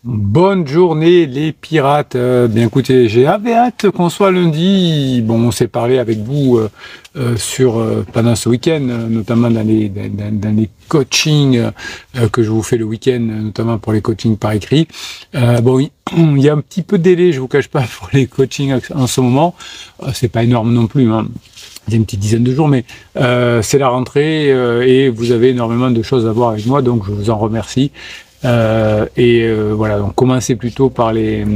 Bonne journée les pirates. Bien écoutez, j'ai hâte qu'on soit lundi. Bon, on s'est parlé avec vous pendant ce week-end, notamment dans les coachings que je vous fais le week-end, notamment pour les coachings par écrit. Bon, il y a un petit peu de délai, je vous cache pas, pour les coachings en ce moment. C'est pas énorme non plus, hein. Il y a une petite dizaine de jours, mais c'est la rentrée et vous avez énormément de choses à voir avec moi, donc je vous en remercie. Voilà, donc commencez plutôt par les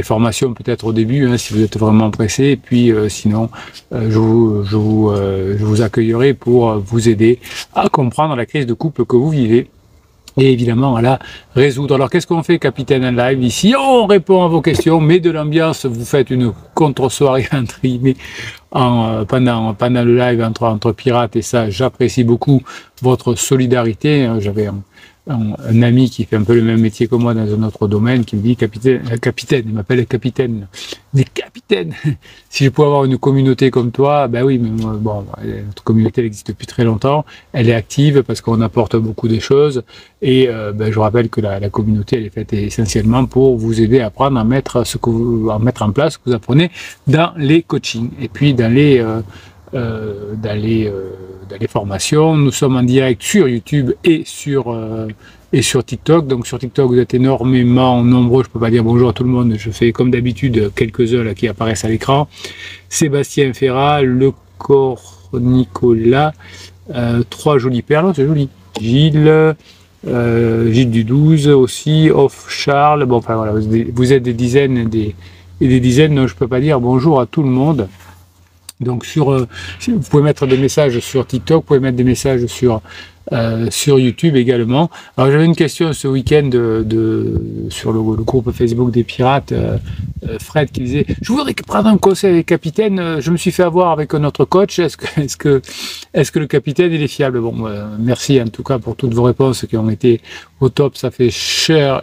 formations peut-être au début, hein, si vous êtes vraiment pressé, et puis sinon je vous accueillerai pour vous aider à comprendre la crise de couple que vous vivez. Et évidemment, à la résoudre. Alors, qu'est-ce qu'on fait, Capitaine en live ici? On répond à vos questions, mais de l'ambiance. Vous faites une contre-soirée entre guillemets pendant le live entre pirates, et ça, j'apprécie beaucoup votre solidarité. J'avais un ami qui fait un peu le même métier que moi dans un autre domaine, qui me dit capitaine, il m'appelle capitaine. Il dit capitaine, si je pouvais avoir une communauté comme toi, ben oui, mais bon, notre communauté elle existe depuis très longtemps, elle est active parce qu'on apporte beaucoup de choses, et je rappelle que la communauté elle est faite essentiellement pour vous aider à apprendre à mettre en place ce que vous apprenez dans les coachings, et puis dans les formations. Nous sommes en direct sur YouTube et sur TikTok. Donc sur TikTok, vous êtes énormément nombreux. Je peux pas dire bonjour à tout le monde. Je fais comme d'habitude quelques-uns là qui apparaissent à l'écran. Sébastien Ferrat, Le Corps Nicolas, 3 jolies perles, c'est joli. Gilles du 12 aussi, Off Charles. Bon, enfin voilà, vous êtes des dizaines et des dizaines. Donc je peux pas dire bonjour à tout le monde. Donc vous pouvez mettre des messages sur TikTok, vous pouvez mettre des messages sur YouTube également. Alors j'avais une question ce week-end sur le groupe Facebook des pirates, Fred qui disait je voudrais prendre un conseil avec capitaine, je me suis fait avoir avec notre coach, est-ce que le capitaine il est fiable? Bon, merci en tout cas pour toutes vos réponses qui ont été au top, ça fait chaud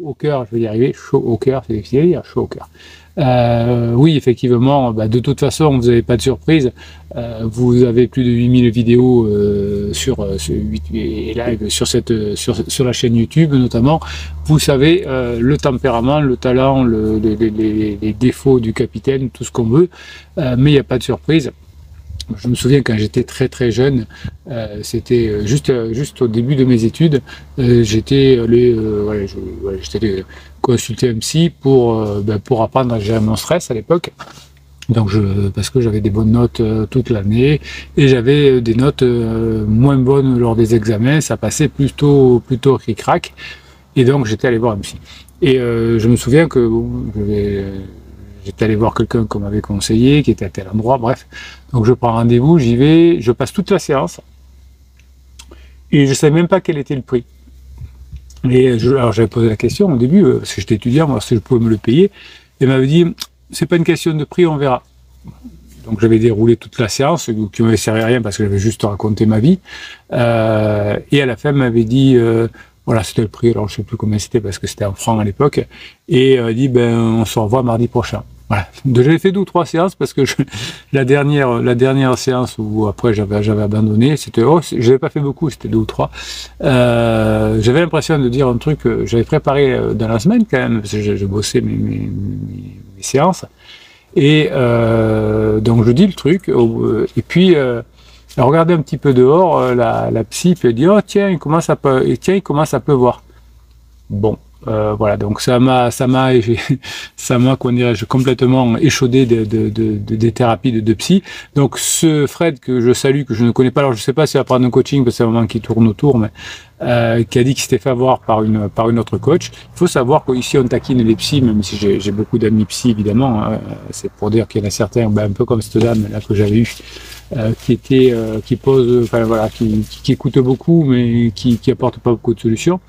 au cœur, je vais y arriver, chaud au cœur, c'est difficile à dire, chaud au cœur. Oui, effectivement, de toute façon, vous n'avez pas de surprise. Vous avez plus de 8000 vidéos sur live sur la chaîne YouTube notamment. Vous savez le tempérament, le talent, les défauts du capitaine, tout ce qu'on veut, mais il n'y a pas de surprise. Je me souviens quand j'étais très très jeune, c'était juste au début de mes études, j'étais allé consulter un psy pour apprendre à gérer mon stress à l'époque. Donc parce que j'avais des bonnes notes toute l'année et j'avais des notes moins bonnes lors des examens, ça passait plutôt ric-rac, et donc j'étais allé voir un psy. Et je me souviens que j'étais allé voir quelqu'un qu'on m'avait conseillé, qui était à tel endroit, bref. Donc je prends rendez-vous, j'y vais, je passe toute la séance, et je ne savais même pas quel était le prix. Alors j'avais posé la question au début, parce que j'étais étudiant, moi, si je pouvais me le payer, et il m'avait dit, c'est pas une question de prix, on verra. Donc j'avais déroulé toute la séance, qui ne m'avait servi à rien, parce que j'avais juste raconté ma vie, et à la fin, il m'avait dit, voilà, c'était le prix, alors je ne sais plus combien c'était, parce que c'était en francs à l'époque, et il dit, on se revoit mardi prochain. Voilà. J'avais fait 2 ou 3 séances parce que la dernière séance où après j'avais abandonné, c'était j'avais pas fait beaucoup, c'était 2 ou 3. J'avais l'impression de dire un truc que j'avais préparé dans la semaine quand même, parce que je bossais mes séances. Et donc je dis le truc, et puis regardez un petit peu dehors, la psy, puis elle dit oh tiens, il commence à pleuvoir. Bon. Voilà, donc ça m'a comment dirais-je, complètement échaudé des thérapies de psy. Donc ce Fred que je salue, que je ne connais pas, alors je sais pas s'il va prendre un coaching parce que c'est un moment qui tourne autour, mais qui a dit qu'il s'était fait avoir par une autre coach. Il faut savoir qu'ici on taquine les psys, même si j'ai beaucoup d'amis psy évidemment, hein, c'est pour dire qu'il y en a certains, un peu comme cette dame là que j'avais eu, qui pose, enfin voilà, qui écoute beaucoup mais qui apporte pas beaucoup de solutions.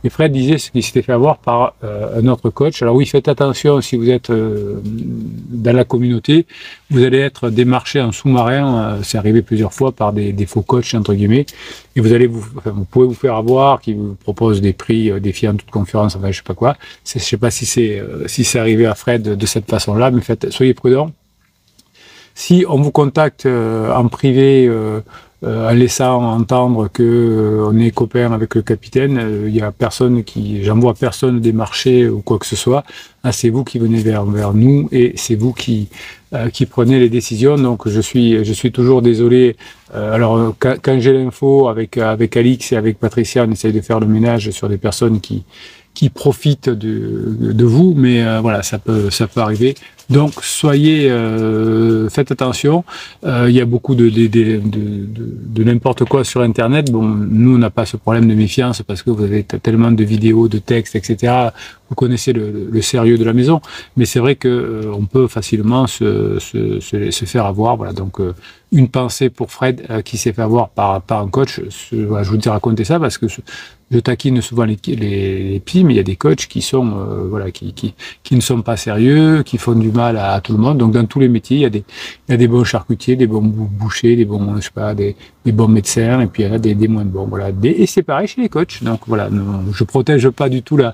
Et Fred disait qu'il s'était fait avoir par un autre coach. Alors oui, faites attention si vous êtes dans la communauté, vous allez être démarché en sous-marin, c'est arrivé plusieurs fois par des faux coachs entre guillemets, et vous pouvez vous faire avoir, qui vous proposent des prix défiant toute concurrence, enfin je sais pas quoi. Je sais pas si c'est arrivé à Fred de cette façon-là, mais soyez prudents. Si on vous contacte en privé, en laissant entendre que on est copain avec le capitaine, il y a personne j'envoie personne démarcher ou quoi que ce soit. Ah, c'est vous qui venez vers nous et c'est vous qui prenez les décisions. Donc je suis toujours désolé. Alors quand j'ai l'info avec Alix et avec Patricia, on essaye de faire le ménage sur des personnes qui profitent de vous, mais voilà, ça peut arriver. Donc soyez, faites attention. Il y a beaucoup de n'importe quoi sur Internet. Bon, nous on n'a pas ce problème de méfiance parce que vous avez tellement de vidéos, de textes, etc. Vous connaissez le sérieux de la maison, mais c'est vrai que on peut facilement se faire avoir. Voilà, donc une pensée pour Fred qui s'est fait avoir par un coach. Voilà, je vous ai raconté ça parce que je taquine souvent les petits, mais il y a des coachs qui sont voilà, qui ne sont pas sérieux, qui font du mal à tout le monde. Donc dans tous les métiers, il y a des bons charcutiers, des bons bouchers, des bons, je sais pas, des bons médecins, et puis il y en a des moins bons. Voilà. Et c'est pareil chez les coachs. Donc voilà, non, je protège pas du tout la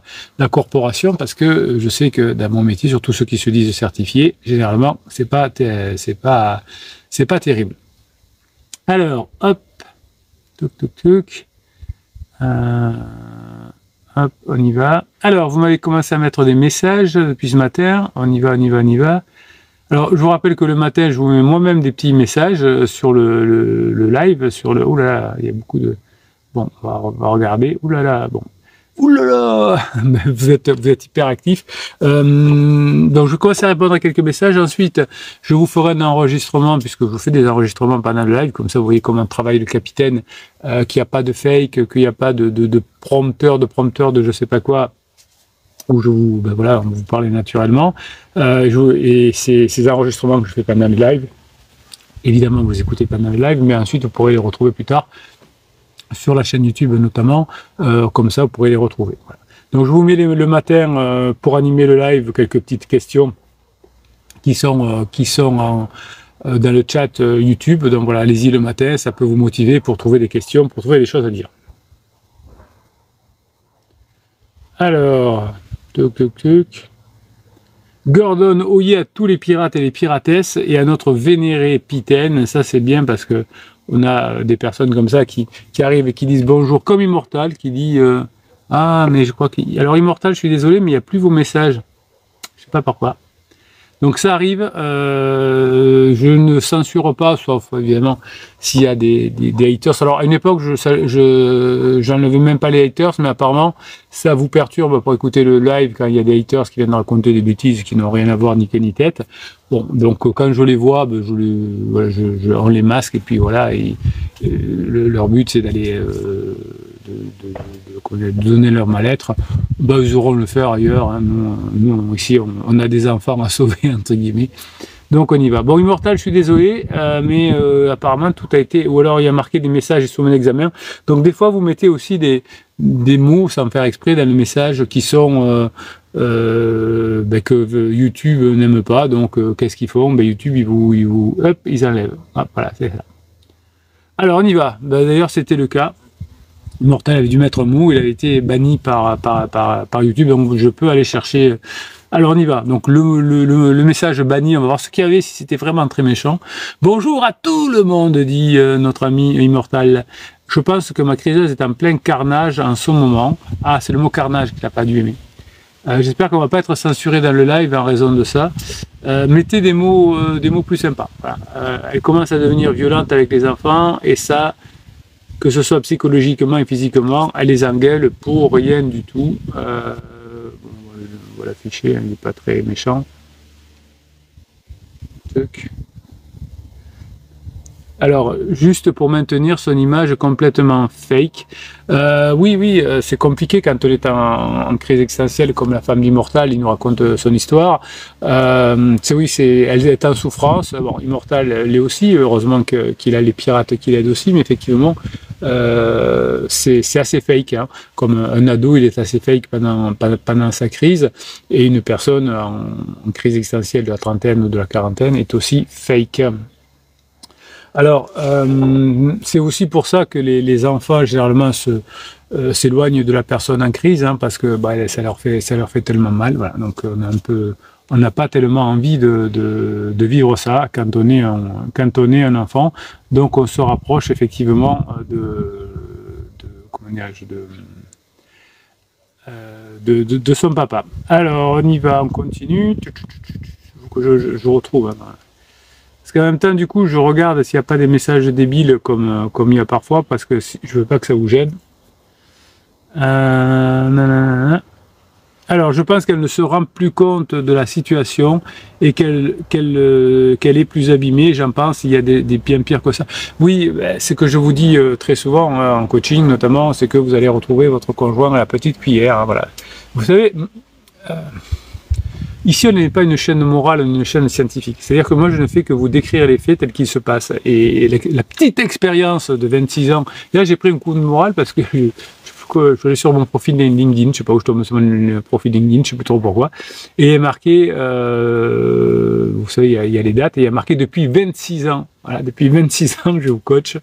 corporation parce que je sais que dans mon métier, surtout ceux qui se disent certifiés, généralement, c'est pas terrible. Alors, hop, tuc. Hop, on y va. Alors, vous m'avez commencé à mettre des messages depuis ce matin. On y va. Alors, je vous rappelle que le matin, je vous mets moi-même des petits messages sur le live, sur le... Ouh là là, il y a beaucoup de... Bon, on va regarder. Ouh là là, bon. Ouh là là, vous êtes hyper actif. Donc, je commence à répondre à quelques messages. Ensuite, je vous ferai un enregistrement, puisque je vous fais des enregistrements pendant le live. Comme ça, vous voyez comment travaille le capitaine, qu'il n'y a pas de fake, qu'il n'y a pas de prompteur, de je sais pas quoi, où voilà, on vous parle naturellement. Et ces enregistrements que je fais pendant le live, évidemment, vous écoutez pendant le live, mais ensuite, vous pourrez les retrouver plus tard sur la chaîne YouTube notamment, comme ça vous pourrez les retrouver. Voilà. Donc je vous mets le matin pour animer le live quelques petites questions qui sont dans le chat YouTube. Donc voilà, allez-y le matin, ça peut vous motiver pour trouver des questions, pour trouver des choses à dire. Alors, Gordon, oyez à tous les pirates et les piratesses et à notre vénéré Pitaine. Ça c'est bien parce que on a des personnes comme ça qui arrivent et qui disent bonjour, comme Immortal, qui dit ah, mais je crois que... Alors Immortal, je suis désolé, mais il n'y a plus vos messages. Je sais pas pourquoi. Donc ça arrive, je ne censure pas, sauf évidemment s'il y a des haters. Alors à une époque, j'enlevais même pas les haters, mais apparemment ça vous perturbe pour écouter le live quand il y a des haters qui viennent raconter des bêtises qui n'ont rien à voir ni queue ni tête. Bon, donc quand je les vois, on les masque et puis voilà. Leur but c'est d'aller de donner leur mal-être. Ben, ils auront le faire ailleurs. Hein. Nous ici, on a des enfants à sauver entre guillemets. Donc on y va. Bon, Immortal, je suis désolé, mais apparemment tout a été... Ou alors il y a marqué des messages sur mon examen. Donc des fois, vous mettez aussi des mots, sans faire exprès, dans le message qui sont... que YouTube n'aime pas. Donc qu'est-ce qu'ils font? YouTube, ils enlèvent. Ah, voilà, c'est ça. Alors on y va. Ben, d'ailleurs, c'était le cas. Immortal avait dû mettre un mot, il avait été banni par YouTube, donc je peux aller chercher... Alors on y va, donc le message banni, on va voir ce qu'il y avait, si c'était vraiment très méchant. Bonjour à tout le monde, dit notre ami Immortal. Je pense que ma criseuse est en plein carnage en ce moment. Ah, c'est le mot carnage qu'il n'a pas dû aimer. J'espère qu'on ne va pas être censuré dans le live en raison de ça. Mettez des mots plus sympas. Voilà. Elle commence à devenir violente avec les enfants, et ça... que ce soit psychologiquement et physiquement, elle les engueule pour rien du tout. On va l'afficher, il n'est pas très méchant. Alors, juste pour maintenir son image complètement fake. Oui, c'est compliqué quand on est en crise existentielle comme la femme d'Immortal, il nous raconte son histoire. Elle est en souffrance. Bon, Immortal l'est aussi, heureusement qu'il a les pirates qui l'aident aussi, mais effectivement, c'est assez fake. Hein. Comme un ado, il est assez fake pendant sa crise, et une personne en crise existentielle de la trentaine ou de la quarantaine est aussi fake. Alors, c'est aussi pour ça que les enfants, généralement, s'éloignent de la personne en crise, hein, parce que ça leur fait tellement mal. Voilà. Donc, on est on n'a pas tellement envie de vivre ça quand on est un enfant. Donc on se rapproche effectivement comment dirais-je, de son papa. Alors on y va, on continue. Je retrouve. Hein. Parce qu'en même temps, du coup, je regarde s'il n'y a pas des messages débiles comme il y a parfois, parce que je veux pas que ça vous gêne. Alors, je pense qu'elle ne se rend plus compte de la situation et qu'elle est plus abîmée. J'en pense, il y a des bien pires que ça. Oui, c'est que je vous dis très souvent en coaching, notamment, c'est que vous allez retrouver votre conjoint à la petite cuillère. Hein, voilà. Vous savez, ici, on n'est pas une chaîne morale, une chaîne scientifique. C'est-à-dire que moi, je ne fais que vous décrire les faits tels qu'ils se passent. Et la petite expérience de 26 ans, là, j'ai pris un coup de morale parce que je suis allé sur mon profil LinkedIn, je sais pas où je tombe sur mon profil LinkedIn, je sais plus trop pourquoi, et il est marqué, vous savez, il y a les dates, et il y a marqué depuis 26 ans. Voilà, depuis 26 ans que je vous coach.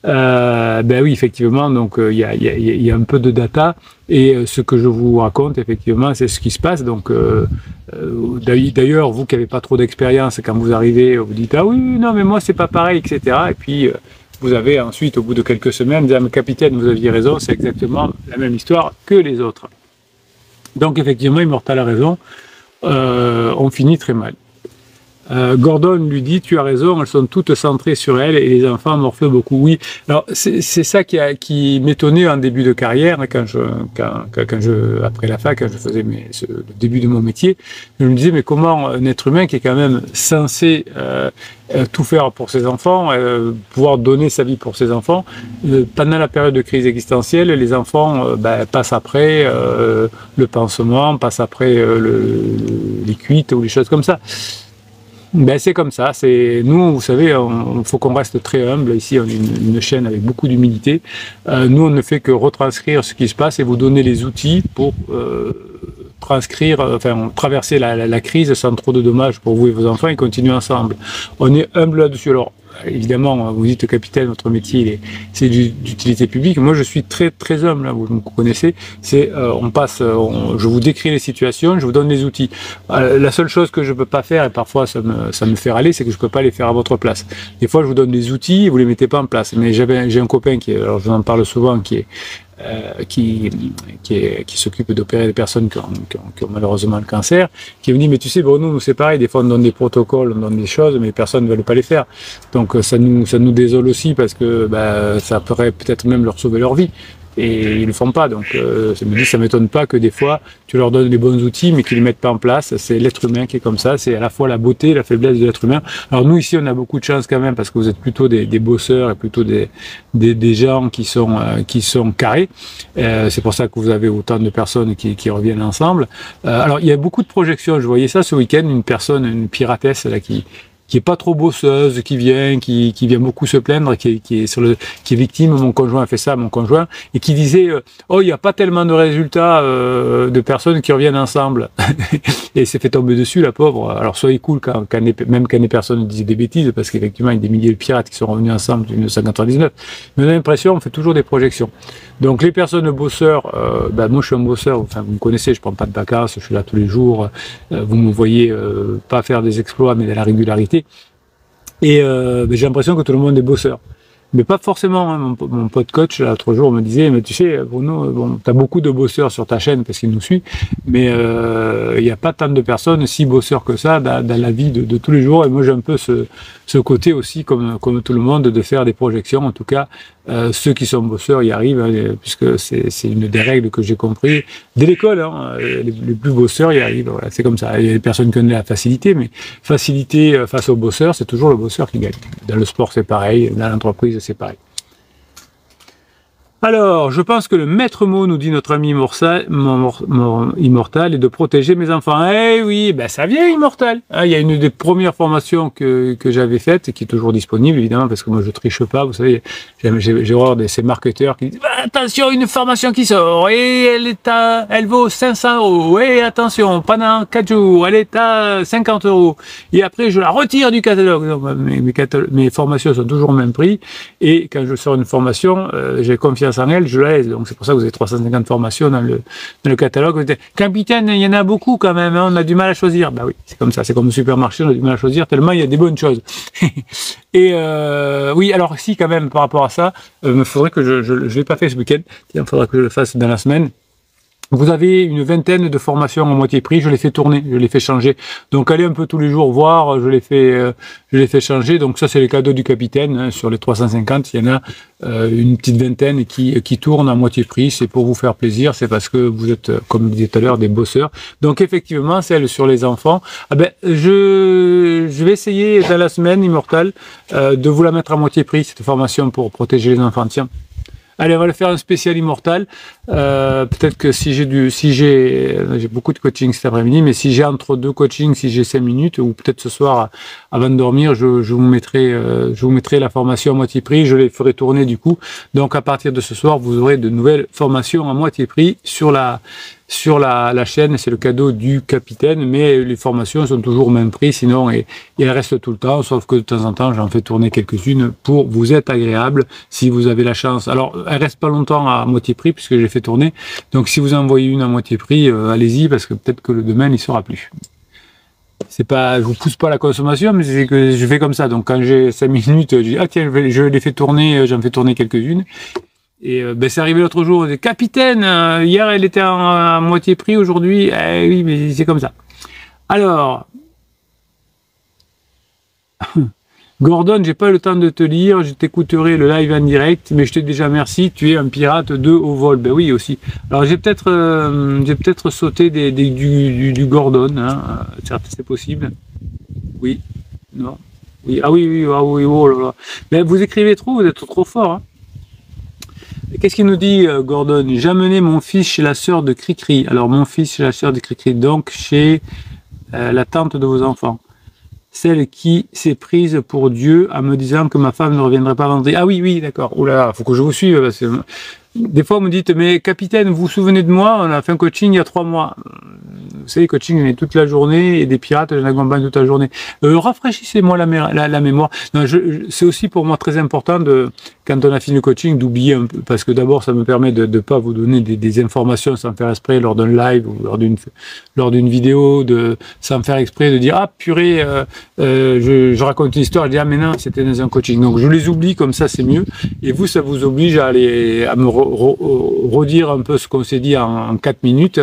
Ben oui, effectivement, donc il y a un peu de data, et ce que je vous raconte, effectivement, c'est ce qui se passe. Donc, d'ailleurs, vous qui n'avez pas trop d'expérience, quand vous arrivez, vous dites ah oui, non, mais moi c'est pas pareil, etc. Et puis vous avez ensuite, au bout de quelques semaines, dit, mais capitaine, vous aviez raison, c'est exactement la même histoire que les autres. Donc effectivement, Immortal a raison, on finit très mal. Gordon lui dit, tu as raison, elles sont toutes centrées sur elle et les enfants morflent beaucoup. Oui, alors c'est ça qui m'étonnait en début de carrière, quand après la fac, quand je faisais le début de mon métier, je me disais, mais comment un être humain qui est quand même censé tout faire pour ses enfants, pouvoir donner sa vie pour ses enfants, pendant la période de crise existentielle, les enfants passent après le pansement, passent après les cuites ou les choses comme ça. Ben c'est comme ça, nous, vous savez, il faut qu'on reste très humble. Ici, on est une chaîne avec beaucoup d'humilité. Nous, on ne fait que retranscrire ce qui se passe et vous donner les outils pour traverser la crise sans trop de dommages pour vous et vos enfants et continuer ensemble. On est humble là-dessus. Alors, évidemment, vous dites capitaine, votre métier, c'est d'utilité publique. Moi, je suis très très humble, hein, vous me connaissez. Je vous décris les situations, je vous donne les outils. La seule chose que je peux pas faire, et parfois ça me fait râler, c'est que je peux pas les faire à votre place. Des fois, je vous donne des outils, et vous les mettez pas en place. Mais j'ai un copain alors je vous en parle souvent, qui s'occupe d'opérer des personnes qui ont malheureusement le cancer, qui me dit, mais tu sais Bruno, nous c'est pareil, des fois on donne des protocoles, on donne des choses, mais personne ne veut pas les faire. Donc ça nous désole aussi parce que ça pourrait peut-être même leur sauver leur vie. Et ils ne le font pas, donc ça m'étonne pas que des fois tu leur donnes les bons outils mais qu'ils ne les mettent pas en place. C'est l'être humain qui est comme ça, c'est à la fois la beauté et la faiblesse de l'être humain. Alors nous ici on a beaucoup de chance quand même parce que vous êtes plutôt des bosseurs et plutôt des gens qui sont carrés. C'est pour ça que vous avez autant de personnes qui reviennent ensemble. Alors il y a beaucoup de projections, je voyais ça ce week-end, une piratesse là qui est pas trop bosseuse, qui vient beaucoup se plaindre, qui est victime, mon conjoint a fait ça, mon conjoint, et qui disait oh, il n'y a pas tellement de résultats de personnes qui reviennent ensemble. Et il s'est fait tomber dessus, la pauvre. Alors soyez cool même quand les personnes disent des bêtises, parce qu'effectivement il y a des milliers de pirates qui sont revenus ensemble en 1999. Mais on a l'impression, on fait toujours des projections. Donc les personnes bosseurs, moi je suis un bosseur, enfin vous me connaissez, je prends pas de vacances, je suis là tous les jours, vous me voyez pas faire des exploits mais de la régularité. Et j'ai l'impression que tout le monde est bosseur. Mais pas forcément, hein. Mon pote coach, l'autre jour, me disait, mais tu sais, Bruno, t'as beaucoup de bosseurs sur ta chaîne parce qu'il nous suit, mais il n'y a pas tant de personnes si bosseurs que ça dans la vie de tous les jours. Et moi, j'ai un peu ce côté aussi, comme tout le monde, de faire des projections. En tout cas, ceux qui sont bosseurs y arrivent, hein, puisque c'est une des règles que j'ai compris dès l'école. Hein, les plus bosseurs y arrivent. Voilà, c'est comme ça. Il y a des personnes qui ont de la facilité, mais facilité face aux bosseurs, c'est toujours le bosseur qui gagne. Dans le sport, c'est pareil. Dans l'entreprise, c'est pareil. Alors, je pense que le maître mot, nous dit notre ami Immortal, est de protéger mes enfants. Eh oui, ça vient Immortal. Il y a une des premières formations que j'avais faites, et qui est toujours disponible, évidemment, parce que moi je triche pas, vous savez, j'ai horreur de ces marketeurs qui disent attention, une formation qui sort, et elle vaut 500 €, et attention, pendant 4 jours, elle est à 50 €, et après je la retire du catalogue. Donc, mes formations sont toujours au même prix, et quand je sors une formation, j'ai confiance réussir sans elle, je la laisse. Donc c'est pour ça que vous avez 350 formations dans le catalogue. Vous dites, capitaine, il y en a beaucoup quand même, hein, on a du mal à choisir. Bah oui, c'est comme ça, c'est comme au supermarché, on a du mal à choisir tellement il y a des bonnes choses. Et oui, alors si quand même par rapport à ça, il faudrait que je l'ai pas fait ce week-end, il faudra que je le fasse dans la semaine. Vous avez une vingtaine de formations à moitié prix, je les fais tourner, je les fais changer. Donc allez un peu tous les jours voir, je les fais changer. Donc ça c'est les cadeaux du capitaine, hein. Sur les 350, il y en a une petite vingtaine qui tournent à moitié prix. C'est pour vous faire plaisir, c'est parce que vous êtes, comme je disais tout à l'heure, des bosseurs. Donc effectivement, celle sur les enfants, je vais essayer dans la semaine, Immortal, de vous la mettre à moitié prix, cette formation pour protéger les enfants. Tiens. Allez, on va le faire un spécial Immortal. Peut-être que si j'ai beaucoup de coaching cet après-midi, mais si j'ai entre deux coachings, si j'ai 5 minutes, ou peut-être ce soir avant de dormir, je vous mettrai la formation à moitié prix. Je les ferai tourner du coup. Donc à partir de ce soir, vous aurez de nouvelles formations à moitié prix sur la chaîne. C'est le cadeau du capitaine, mais les formations sont toujours au même prix, sinon et elles restent tout le temps, sauf que de temps en temps j'en fais tourner quelques-unes pour vous être agréable si vous avez la chance. Alors elles restent pas longtemps à moitié prix puisque je les fais tourner, donc si vous en voyez une à moitié prix, allez-y, parce que peut-être que le demain il sera plus. C'est pas, je vous pousse pas à la consommation, mais c'est que je fais comme ça. Donc quand j'ai 5 minutes, je dis ah tiens, je les fais tourner, j'en fais tourner quelques-unes. Et c'est arrivé l'autre jour, capitaine, hier elle était à moitié prix, aujourd'hui, oui, mais c'est comme ça. Alors, Gordon, j'ai pas le temps de te lire, je t'écouterai le live en direct, mais je te dis déjà merci, tu es un pirate 2 au vol. Ben oui aussi. Alors j'ai peut-être sauté du Gordon, hein, certes c'est possible. Oui, non, oui, ah oui, ah oui, oh là là. Mais vous écrivez trop, vous êtes trop fort, hein. Qu'est-ce qu'il nous dit, Gordon? J'ai amené mon fils chez la sœur de Cricri. Alors, mon fils chez la sœur de Cricri, donc chez la tante de vos enfants. Celle qui s'est prise pour Dieu en me disant que ma femme ne reviendrait pas vendredi. Ah oui, oui, d'accord. Oula, faut que je vous suive. Parce que des fois, vous me dites, mais capitaine, vous vous souvenez de moi? On a fait un coaching il y a 3 mois. Vous savez, coaching, on est toute la journée, et des pirates, je l'accompagne toute la journée. Rafraîchissez-moi la mémoire. Non, c'est aussi pour moi très important quand on a fini le coaching, d'oublier un peu, parce que d'abord, ça me permet de ne pas vous donner des informations sans faire exprès lors d'un live ou lors d'une vidéo, sans faire exprès de dire, ah, purée, je raconte une histoire, je dis, ah, mais non, c'était dans un coaching. Donc, je les oublie, comme ça, c'est mieux. Et vous, ça vous oblige à me redire un peu ce qu'on s'est dit en 4 minutes.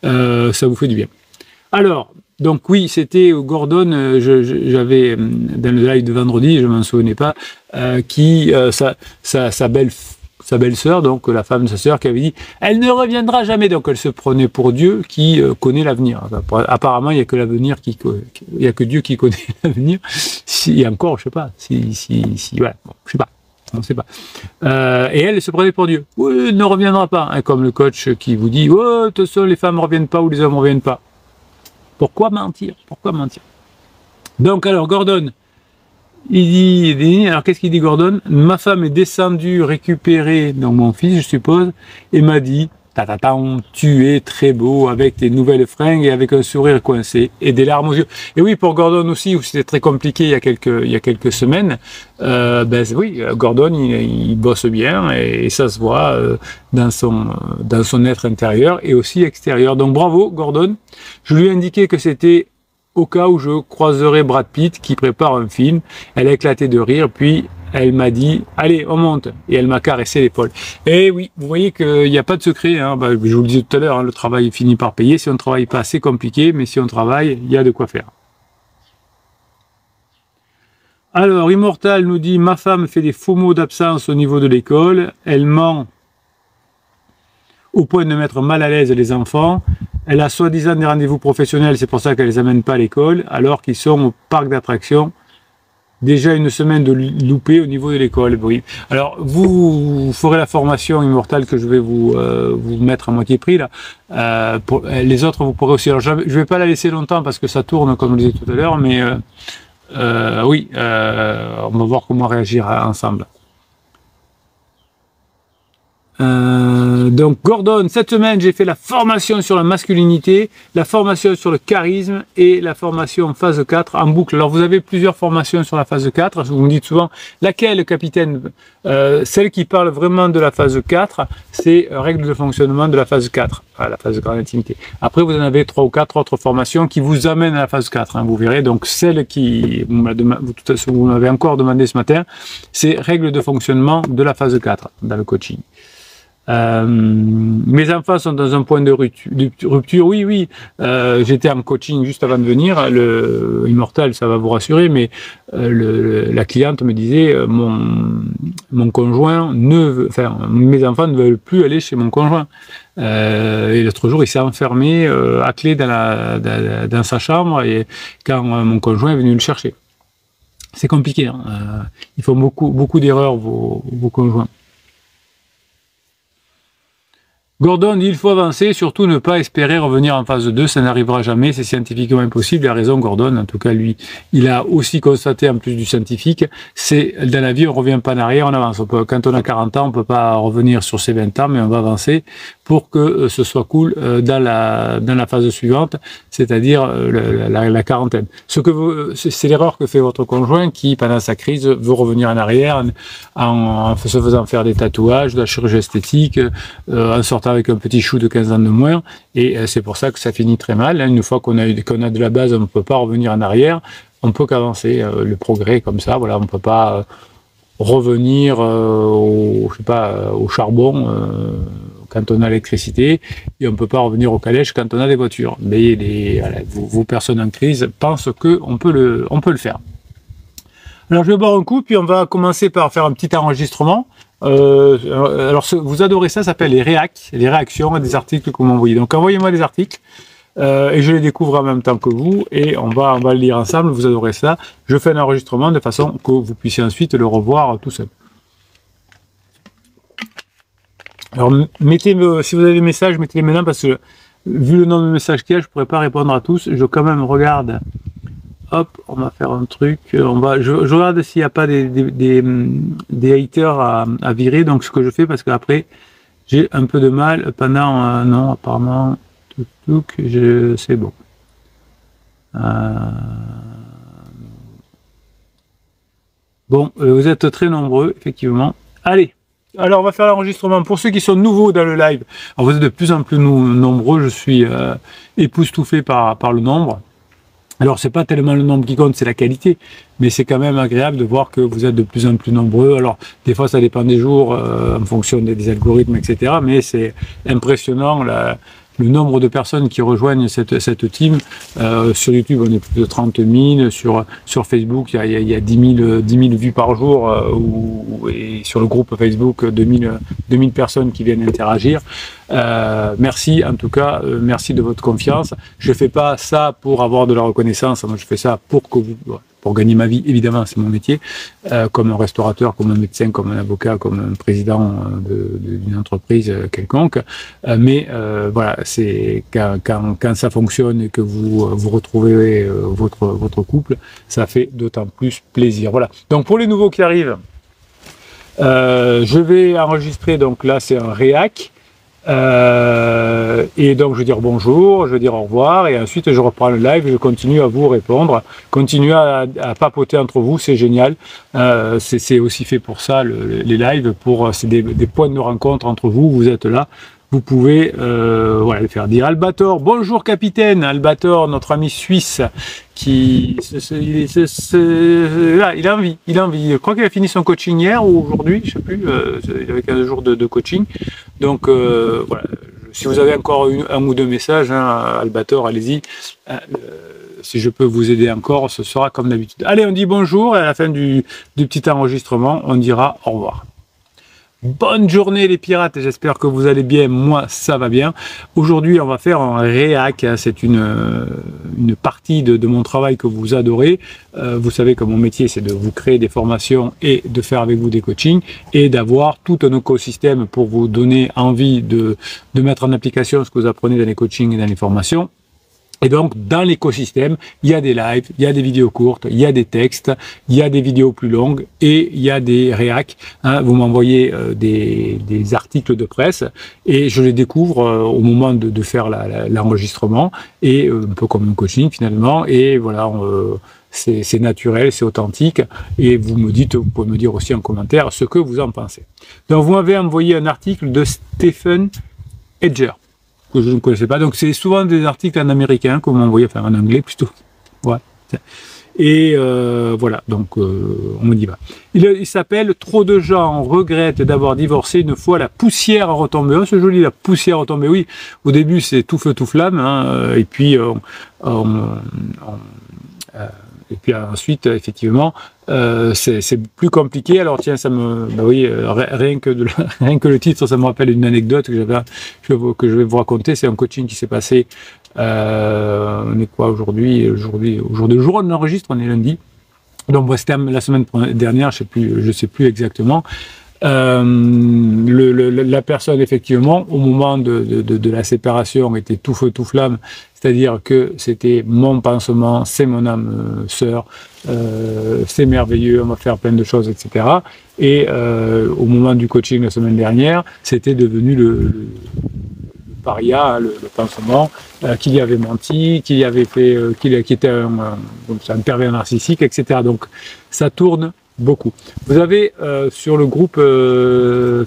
Ça vous fait du bien. Alors, donc oui, c'était Gordon, j'avais dans le live de vendredi, je m'en souvenais pas, sa belle-sœur, donc la femme de sa sœur, qui avait dit « Elle ne reviendra jamais ». Donc elle se prenait pour Dieu qui connaît l'avenir. Apparemment, il n'y a que l'avenir il y a que Dieu qui connaît l'avenir. Et encore, je sais pas. Voilà, bon, je sais pas. On ne sait pas. Et elle se prenait pour Dieu. Oui, elle ne reviendra pas. Hein, comme le coach qui vous dit, oh, de toute façon, les femmes ne reviennent pas ou les hommes ne reviennent pas. Pourquoi mentir? Pourquoi mentir? Donc, alors, Gordon, il dit, alors qu'est-ce qu'il dit, Gordon? Ma femme est descendue récupérer, donc mon fils, je suppose, et m'a dit, tu es très beau avec tes nouvelles fringues et avec un sourire coincé et des larmes aux yeux. Et oui, pour Gordon aussi, où c'était très compliqué il y a quelques semaines, oui, Gordon, il bosse bien et ça se voit dans son être intérieur et aussi extérieur. Donc bravo, Gordon. Je lui ai indiqué que c'était au cas où je croiserais Brad Pitt qui prépare un film. Elle a éclaté de rire, puis elle m'a dit « Allez, on monte !» et elle m'a caressé l'épaule. Et oui, vous voyez qu'il n'y a pas de secret, hein. Je vous le disais tout à l'heure, hein, le travail finit par payer. Si on ne travaille pas, c'est compliqué, mais si on travaille, il y a de quoi faire. Alors, Immortal nous dit « Ma femme fait des faux mots d'absence au niveau de l'école. Elle ment au point de mettre mal à l'aise les enfants. Elle a soi-disant des rendez-vous professionnels, c'est pour ça qu'elle ne les amène pas à l'école, alors qu'ils sont au parc d'attractions. Déjà une semaine de loupé au niveau de l'école. Oui. Alors, vous ferez la formation Immortal que je vais vous mettre à moitié prix, là. Pour les autres, vous pourrez aussi. Alors, je vais pas la laisser longtemps parce que ça tourne, comme je le disais tout à l'heure, mais oui, on va voir comment réagir ensemble. Donc Gordon, cette semaine j'ai fait la formation sur la masculinité, la formation sur le charisme et la formation phase 4 en boucle. Alors vous avez plusieurs formations sur la phase 4, vous me dites souvent laquelle, capitaine? Celle qui parle vraiment de la phase 4, c'est règles de fonctionnement de la phase 4, la phase de grande intimité. Après vous en avez 3 ou 4 autres formations qui vous amènent à la phase 4, vous verrez. Donc celle qui, vous m'avez encore demandé ce matin, c'est règles de fonctionnement de la phase 4 dans le coaching. Mes enfants sont dans un point de rupture. Oui, j'étais en coaching juste avant de venir. Le Immortal, ça va vous rassurer, mais la cliente me disait mon conjoint mes enfants ne veulent plus aller chez mon conjoint. Et l'autre jour, il s'est enfermé à clé dans sa chambre et quand mon conjoint est venu le chercher. C'est compliqué. Ils font beaucoup d'erreurs vos conjoints. Gordon dit il faut avancer, surtout ne pas espérer revenir en phase 2, ça n'arrivera jamais, c'est scientifiquement impossible. Il a raison Gordon, en tout cas lui, il a aussi constaté en plus du scientifique, c'est dans la vie on revient pas en arrière, on avance. Quand on a 40 ans, on peut pas revenir sur ses 20 ans, mais on va avancer pour que ce soit cool dans la phase suivante, c'est-à-dire la quarantaine. C'est l'erreur que fait votre conjoint qui, pendant sa crise, veut revenir en arrière en se faisant faire des tatouages, de la chirurgie esthétique, en sortant avec un petit chou de 15 ans de moins, et c'est pour ça que ça finit très mal. Une fois qu'on a de la base, on ne peut pas revenir en arrière, on peut qu'avancer. Le progrès comme ça, voilà, on ne peut pas revenir au charbon quand on a l'électricité, et on ne peut pas revenir au calèche quand on a des voitures. Mais vos personnes en crise pensent qu'on peut le faire. Alors je vais boire un coup, puis on va commencer par faire un petit enregistrement. Alors vous adorez ça s'appelle les réactions à des articles que vous m'envoyez. Donc envoyez-moi des articles et je les découvre en même temps que vous et on va le lire ensemble. Vous adorez ça. Je fais un enregistrement de façon que vous puissiez ensuite le revoir tout seul. Alors si vous avez des messages, mettez-les maintenant parce que vu le nombre de messages qu'il y a, je pourrais pas répondre à tous. Je quand même regarde. Hop, on va faire un truc. Je regarde s'il n'y a pas des haters à virer. Donc ce que je fais, parce qu'après j'ai un peu de mal pendant non, apparemment c'est bon. Bon, vous êtes très nombreux, effectivement. Allez, alors on va faire l'enregistrement. Pour ceux qui sont nouveaux dans le live, alors vous êtes de plus en plus nombreux. Je suis époustouflé par le nombre. Alors, c'est pas tellement le nombre qui compte, c'est la qualité, mais c'est quand même agréable de voir que vous êtes de plus en plus nombreux. Alors, des fois, ça dépend des jours, en fonction des algorithmes, etc., mais c'est impressionnant le nombre de personnes qui rejoignent cette team. Sur YouTube, on est plus de 30 000. Sur Facebook, il y a 10 000 vues par jour. Et sur le groupe Facebook, 2000 personnes qui viennent interagir. Merci, en tout cas, merci de votre confiance. Je fais pas ça pour avoir de la reconnaissance. Moi, je fais ça pour gagner ma vie, évidemment, c'est mon métier, comme un restaurateur, comme un médecin, comme un avocat, comme un président d'une entreprise quelconque. Mais voilà, c'est quand ça fonctionne et que vous retrouvez votre couple, ça fait d'autant plus plaisir. Voilà. Donc pour les nouveaux qui arrivent, je vais enregistrer. Donc là, c'est un réac. Et donc je vais dire bonjour, je vais dire au revoir et ensuite je reprends le live et je continue à vous répondre, continuez à papoter entre vous, c'est génial, c'est aussi fait pour ça les lives, c'est des points de rencontre entre vous, vous êtes là, vous pouvez voilà, le faire dire. Albator, bonjour capitaine, Albator, notre ami suisse qui là, il a envie, je crois qu'il a fini son coaching hier ou aujourd'hui, je sais plus, il avait 15 jours de coaching, donc voilà, si vous avez encore un ou deux messages, hein, Albator, allez-y, si je peux vous aider encore, ce sera comme d'habitude. Allez, on dit bonjour et à la fin du petit enregistrement, on dira au revoir. Bonne journée les pirates, j'espère que vous allez bien, moi ça va bien. Aujourd'hui on va faire un réac, c'est une partie de mon travail que vous adorez. Vous savez que mon métier c'est de vous créer des formations et de faire avec vous des coachings et d'avoir tout un écosystème pour vous donner envie de mettre en application ce que vous apprenez dans les coachings et dans les formations. Et donc, dans l'écosystème, il y a des lives, il y a des vidéos courtes, il y a des textes, il y a des vidéos plus longues et il y a des réacs. Hein. Vous m'envoyez des articles de presse et je les découvre au moment de faire l'enregistrement et un peu comme un coaching finalement. Et voilà, c'est naturel, c'est authentique. Et vous pouvez me dire aussi en commentaire ce que vous en pensez. Donc, vous m'avez envoyé un article de Stephen Edger, que je ne connaissais pas. Donc, c'est souvent des articles en américain, comme on voyait, enfin en anglais plutôt. Ouais. Et voilà, donc on y va. Il s'appelle « Trop de gens regrettent d'avoir divorcé une fois la poussière a retombé ». Oh, c'est joli, la poussière a retombé. Oui, au début, c'est tout feu, tout flamme. Hein, et puis, et puis ensuite, effectivement, c'est plus compliqué. Alors tiens, oui, rien que le titre, ça me rappelle une anecdote que je vais vous raconter. C'est un coaching qui s'est passé. On est quoi aujourd'hui, le jour où on enregistre, on est lundi. Donc c'était la semaine dernière, je sais plus exactement. La personne, effectivement, au moment de la séparation, était tout feu, tout flamme, c'est-à-dire que c'était mon pansement, c'est mon âme sœur, c'est merveilleux, on va faire plein de choses, etc. Et au moment du coaching la semaine dernière, c'était devenu le paria, le pansement, qu'il y avait menti, qu'il y avait fait, qu'il était un pervers narcissique, etc. Donc ça tourne beaucoup. Vous avez sur le groupe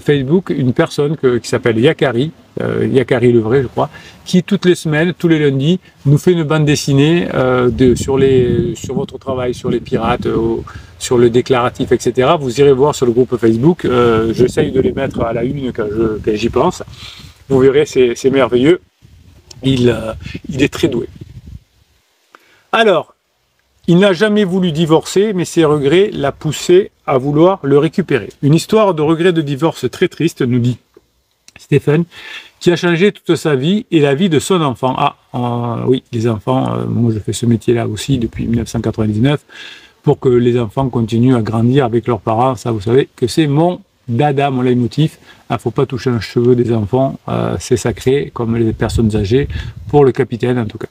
Facebook une personne qui s'appelle Yakari, Yakari le vrai je crois, qui toutes les semaines, tous les lundis, nous fait une bande dessinée sur votre travail, sur les pirates, sur le déclaratif, etc. Vous irez voir sur le groupe Facebook, j'essaye de les mettre à la une quand j'y pense. Vous verrez, c'est merveilleux. Il est très doué. Alors, il n'a jamais voulu divorcer, mais ses regrets l'ont poussé à vouloir le récupérer. Une histoire de regret de divorce très triste, nous dit Stéphane, qui a changé toute sa vie et la vie de son enfant. Oui, les enfants, moi je fais ce métier-là aussi depuis 1999, pour que les enfants continuent à grandir avec leurs parents. Ça, vous savez que c'est mon dada, mon leitmotiv. Faut pas toucher un cheveu des enfants, c'est sacré, comme les personnes âgées, pour le capitaine en tout cas.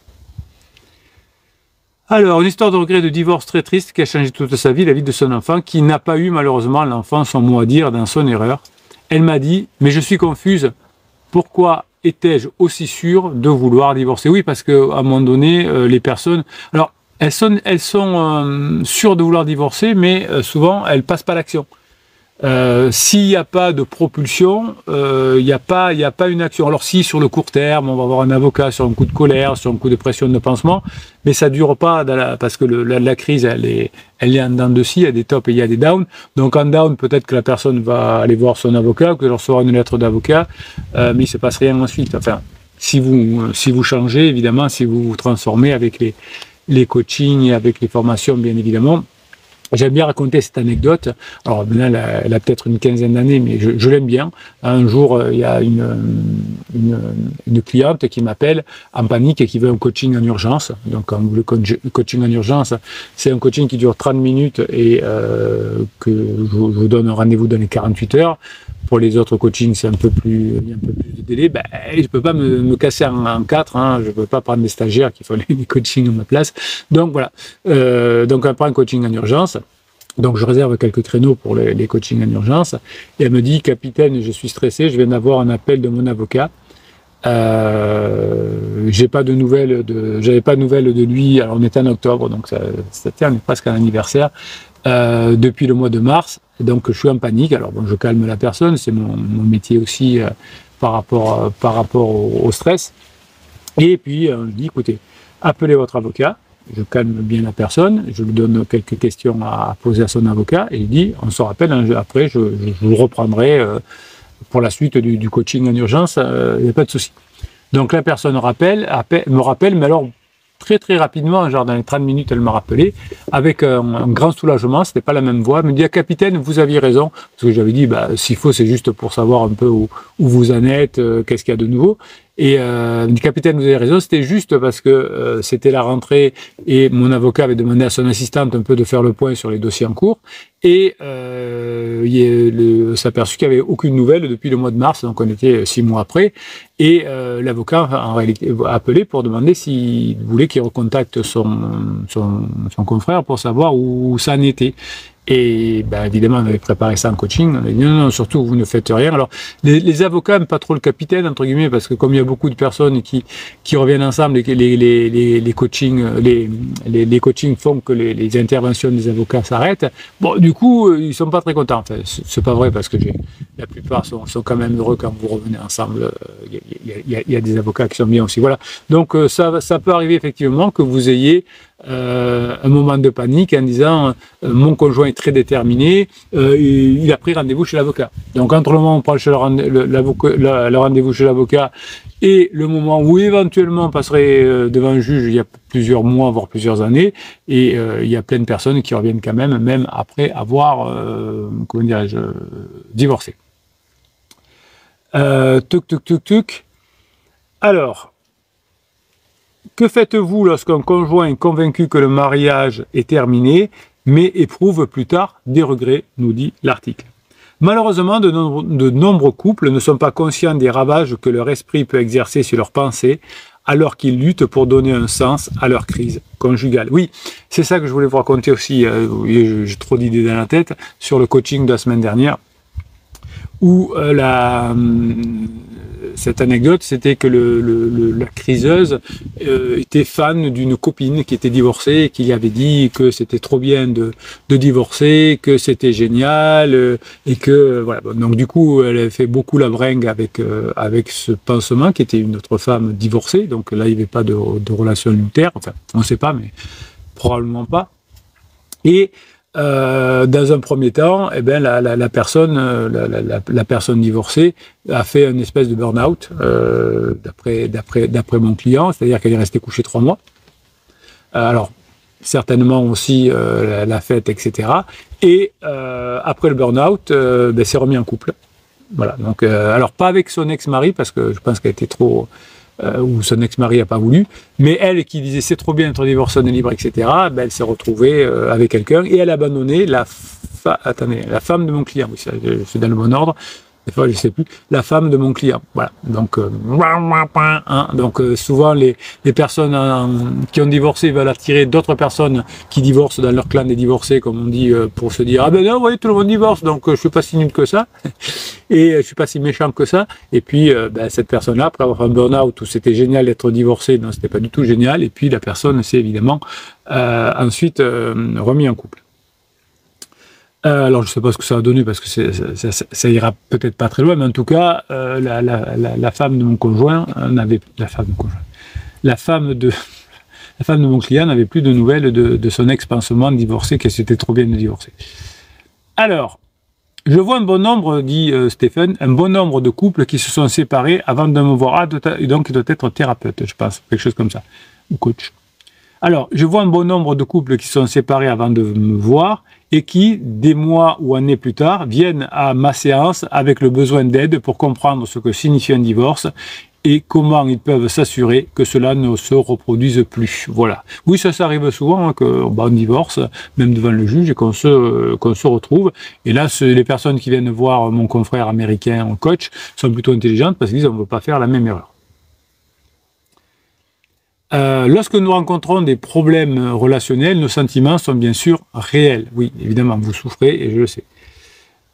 Alors, une histoire de regret de divorce très triste qui a changé toute sa vie, la vie de son enfant, qui n'a pas eu malheureusement l'enfant son mot à dire dans son erreur. Elle m'a dit, mais je suis confuse, pourquoi étais-je aussi sûre de vouloir divorcer? Oui, parce qu'à un moment donné, les personnes... Alors, elles sont sûres de vouloir divorcer, mais souvent, elles passent pas à l'action. S'il n'y a pas de propulsion, il n'y a pas une action. Alors si sur le court terme, on va avoir un avocat sur un coup de colère, sur un coup de pression de pansement, mais ça dure pas parce que la crise, elle est en dents de scie, il y a des tops et il y a des downs. Donc en down, peut-être que la personne va aller voir son avocat, que elle recevra une lettre d'avocat, mais il se passe rien ensuite. Enfin, si vous changez, évidemment, si vous vous transformez avec les coachings et avec les formations, bien évidemment. J'aime bien raconter cette anecdote. Alors maintenant, elle a peut-être une quinzaine d'années, mais je l'aime bien. Un jour, il y a une cliente qui m'appelle en panique et qui veut un coaching en urgence. Donc, le coaching en urgence, c'est un coaching qui dure 30 minutes et que je vous donne un rendez-vous dans les 48 heures. Pour les autres coachings, il y a un peu plus de délai. Je peux pas me casser en quatre. Hein. Je peux pas prendre des stagiaires qui font les coachings à ma place. Donc voilà. Donc on prend un coaching en urgence. Donc je réserve quelques créneaux pour les coachings en urgence. Et elle me dit, capitaine, je suis stressé. Je viens d'avoir un appel de mon avocat. J'avais pas de nouvelles de lui. Alors on était en octobre, donc ça tient, on est presque à l'anniversaire. Depuis le mois de mars, donc je suis en panique. Alors bon, je calme la personne, c'est mon métier aussi par rapport au stress. Et puis on dit, écoutez, appelez votre avocat. Je calme bien la personne, je lui donne quelques questions à poser à son avocat et il dit, on se rappelle, après je vous reprendrai pour la suite du coaching en urgence, il n'y a pas de souci. Donc la personne me rappelle, mais alors très très rapidement, genre dans les 30 minutes, elle m'a rappelé, avec un grand soulagement, c'était pas la même voix, elle me dit, capitaine, vous aviez raison, parce que j'avais dit, s'il faut, c'est juste pour savoir un peu où vous en êtes, qu'est-ce qu'il y a de nouveau. Et il dit, capitaine, vous avez raison, c'était juste parce que c'était la rentrée et mon avocat avait demandé à son assistante un peu de faire le point sur les dossiers en cours. Et il s'est aperçu qu'il n'y avait aucune nouvelle depuis le mois de mars, donc on était 6 mois après. Et l'avocat en réalité a appelé pour demander s'il voulait qu'il recontacte son confrère pour savoir où ça en était. Et ben, évidemment, on avait préparé ça en coaching. On a dit non, non, surtout vous ne faites rien. Alors, les avocats n'aiment pas trop le capitaine, entre guillemets, parce que comme il y a beaucoup de personnes qui reviennent ensemble, les coachings font que les interventions des avocats s'arrêtent. Bon, du coup, ils sont pas très contents. Enfin, c'est pas vrai, parce que la plupart sont quand même heureux quand vous revenez ensemble. Il y a des avocats qui sont bien aussi. Voilà. Donc, ça peut arriver effectivement que vous ayez un moment de panique en disant mon conjoint est très déterminé, il a pris rendez-vous chez l'avocat. Donc entre le moment où on prend le rendez-vous chez l'avocat et le moment où éventuellement on passerait devant un juge, il y a plusieurs mois, voire plusieurs années, et il y a plein de personnes qui reviennent quand même après avoir, comment dirais-je, divorcé. Tuc. Alors, que faites-vous lorsqu'un conjoint est convaincu que le mariage est terminé, mais éprouve plus tard des regrets, nous dit l'article. Malheureusement, de nombreux couples ne sont pas conscients des ravages que leur esprit peut exercer sur leurs pensées, alors qu'ils luttent pour donner un sens à leur crise conjugale. Oui, c'est ça que je voulais vous raconter aussi, j'ai trop d'idées dans la tête, sur le coaching de la semaine dernière, où cette anecdote, c'était que la criseuse était fan d'une copine qui était divorcée et qui lui avait dit que c'était trop bien de divorcer, que c'était génial et que voilà. Donc du coup, elle a fait beaucoup la bringue avec ce pansement qui était une autre femme divorcée. Donc là, il n'y avait pas de relation adultère. Enfin, on ne sait pas, mais probablement pas. Et dans un premier temps, eh ben la personne divorcée a fait une espèce de burn-out d'après mon client, c'est-à-dire qu'elle est restée couchée 3 mois. Alors certainement aussi la fête, etc. Et après le burn-out, s'est remis en couple. Voilà. Donc alors pas avec son ex-mari parce que je pense qu'elle était trop où son ex-mari n'a pas voulu, mais elle qui disait c'est trop bien d'être divorcée, on est libre, etc., elle s'est retrouvée avec quelqu'un et elle a abandonné la femme de mon client, oui, c'est dans le bon ordre, des fois je sais plus, la femme de mon client, voilà, donc, souvent les personnes qui ont divorcé veulent attirer d'autres personnes qui divorcent dans leur clan des divorcés, comme on dit, pour se dire, ah ben non, vous voyez, tout le monde divorce, donc je suis pas si nul que ça, et je suis pas si méchant que ça, et puis cette personne-là, après avoir fait un burn-out où c'était génial d'être divorcé, non, c'était pas du tout génial, et puis la personne s'est évidemment ensuite remis en couple. Alors je sais pas ce que ça va donner parce que ça ira peut-être pas très loin, mais en tout cas la femme de mon conjoint la femme de mon client n'avait plus de nouvelles de son ex-pansement divorcé, qu'elle s'était trop bien de divorcer. Alors je vois un bon nombre, dit Stéphane, un bon nombre de couples qui se sont séparés avant de me voir, donc il doit être thérapeute, je pense, quelque chose comme ça, ou coach. Alors, je vois un bon nombre de couples qui sont séparés avant de me voir et qui, des mois ou années plus tard, viennent à ma séance avec le besoin d'aide pour comprendre ce que signifie un divorce et comment ils peuvent s'assurer que cela ne se reproduise plus. Voilà. Oui, ça arrive souvent, hein, qu'on divorce, même devant le juge, et qu'on se retrouve. Et là, les personnes qui viennent voir mon confrère américain, un coach, sont plutôt intelligentes parce qu'ils disent on ne veut pas faire la même erreur. Lorsque nous rencontrons des problèmes relationnels, nos sentiments sont bien sûr réels. Oui, évidemment, vous souffrez et je le sais.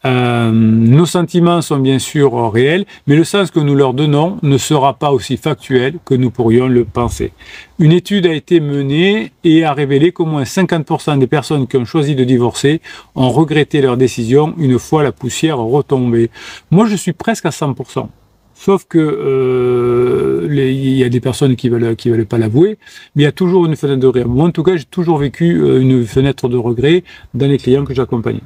Nos sentiments sont bien sûr réels, mais le sens que nous leur donnons ne sera pas aussi factuel que nous pourrions le penser. Une étude a été menée et a révélé qu'au moins 50% des personnes qui ont choisi de divorcer ont regretté leur décision une fois la poussière retombée. Moi, je suis presque à 100%. Sauf que il y a des personnes qui veulent pas l'avouer, mais il y a toujours une fenêtre de regret. Moi, en tout cas, j'ai toujours vécu une fenêtre de regret dans les clients que j'accompagnais.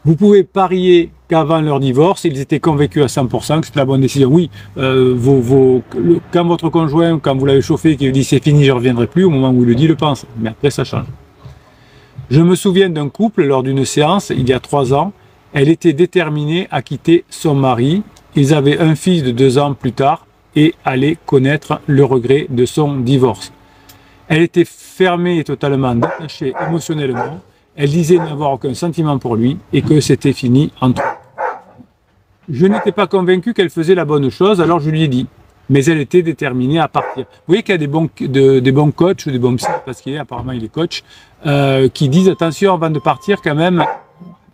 Vous pouvez parier qu'avant leur divorce, ils étaient convaincus à 100% que c'était la bonne décision. Oui, quand votre conjoint, quand vous l'avez chauffé, qui vous dit c'est fini, je ne reviendrai plus, au moment où il le dit, il le pense. Mais après, ça change. Je me souviens d'un couple, lors d'une séance, il y a 3 ans, elle était déterminée à quitter son mari. Ils avaient un fils de 2 ans plus tard et allait connaître le regret de son divorce. Elle était fermée et totalement détachée émotionnellement. Elle disait n'avoir aucun sentiment pour lui et que c'était fini entre eux. Je n'étais pas convaincu qu'elle faisait la bonne chose, alors je lui ai dit. Mais elle était déterminée à partir. Vous voyez qu'il y a des bons coachs ou des bons psy, parce qu'apparemment il est coach, qui disent attention avant de partir quand même,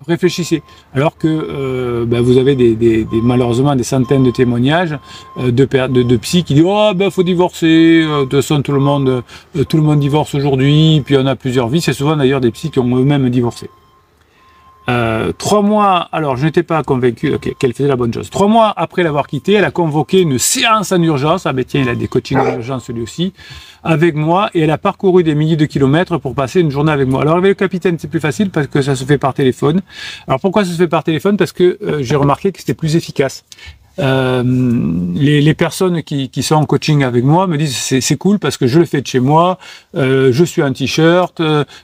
réfléchissez. Alors que vous avez malheureusement des centaines de témoignages de psy qui disent oh faut divorcer, de toute façon tout le monde divorce aujourd'hui, puis on a plusieurs vies. C'est souvent d'ailleurs des psys qui ont eux-mêmes divorcé. 3 mois, alors je n'étais pas convaincu qu'elle faisait la bonne chose. 3 mois après l'avoir quitté, elle a convoqué une séance en urgence. Ah ben tiens, il a des coachings en urgence lui aussi, avec moi, et elle a parcouru des milliers de kilomètres pour passer une journée avec moi. Alors avec le capitaine, c'est plus facile parce que ça se fait par téléphone. Alors pourquoi ça se fait par téléphone? Parce que j'ai remarqué que c'était plus efficace. Les personnes qui sont en coaching avec moi me disent c'est cool parce que je le fais de chez moi, je suis en t-shirt,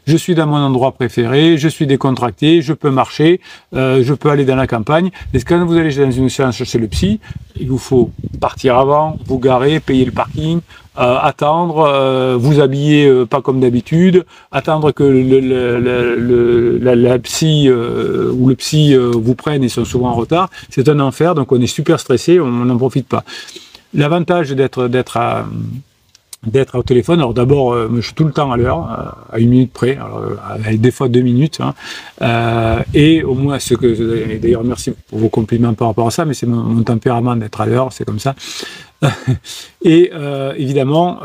je suis dans mon endroit préféré, je suis décontracté, je peux marcher, je peux aller dans la campagne. Et quand vous allez dans une séance chez le psy, il vous faut partir avant, vous garer, payer le parking, attendre, vous habiller pas comme d'habitude, attendre que la psy ou le psy vous prenne, ils sont souvent en retard. C'est un enfer, donc on est super stressé, on n'en profite pas. L'avantage d'être au téléphone, alors d'abord, je suis tout le temps à l'heure, à 1 minute près, alors, des fois 2 minutes, et au moins, d'ailleurs merci pour vos compliments par rapport à ça, mais c'est mon tempérament d'être à l'heure, c'est comme ça. Et évidemment,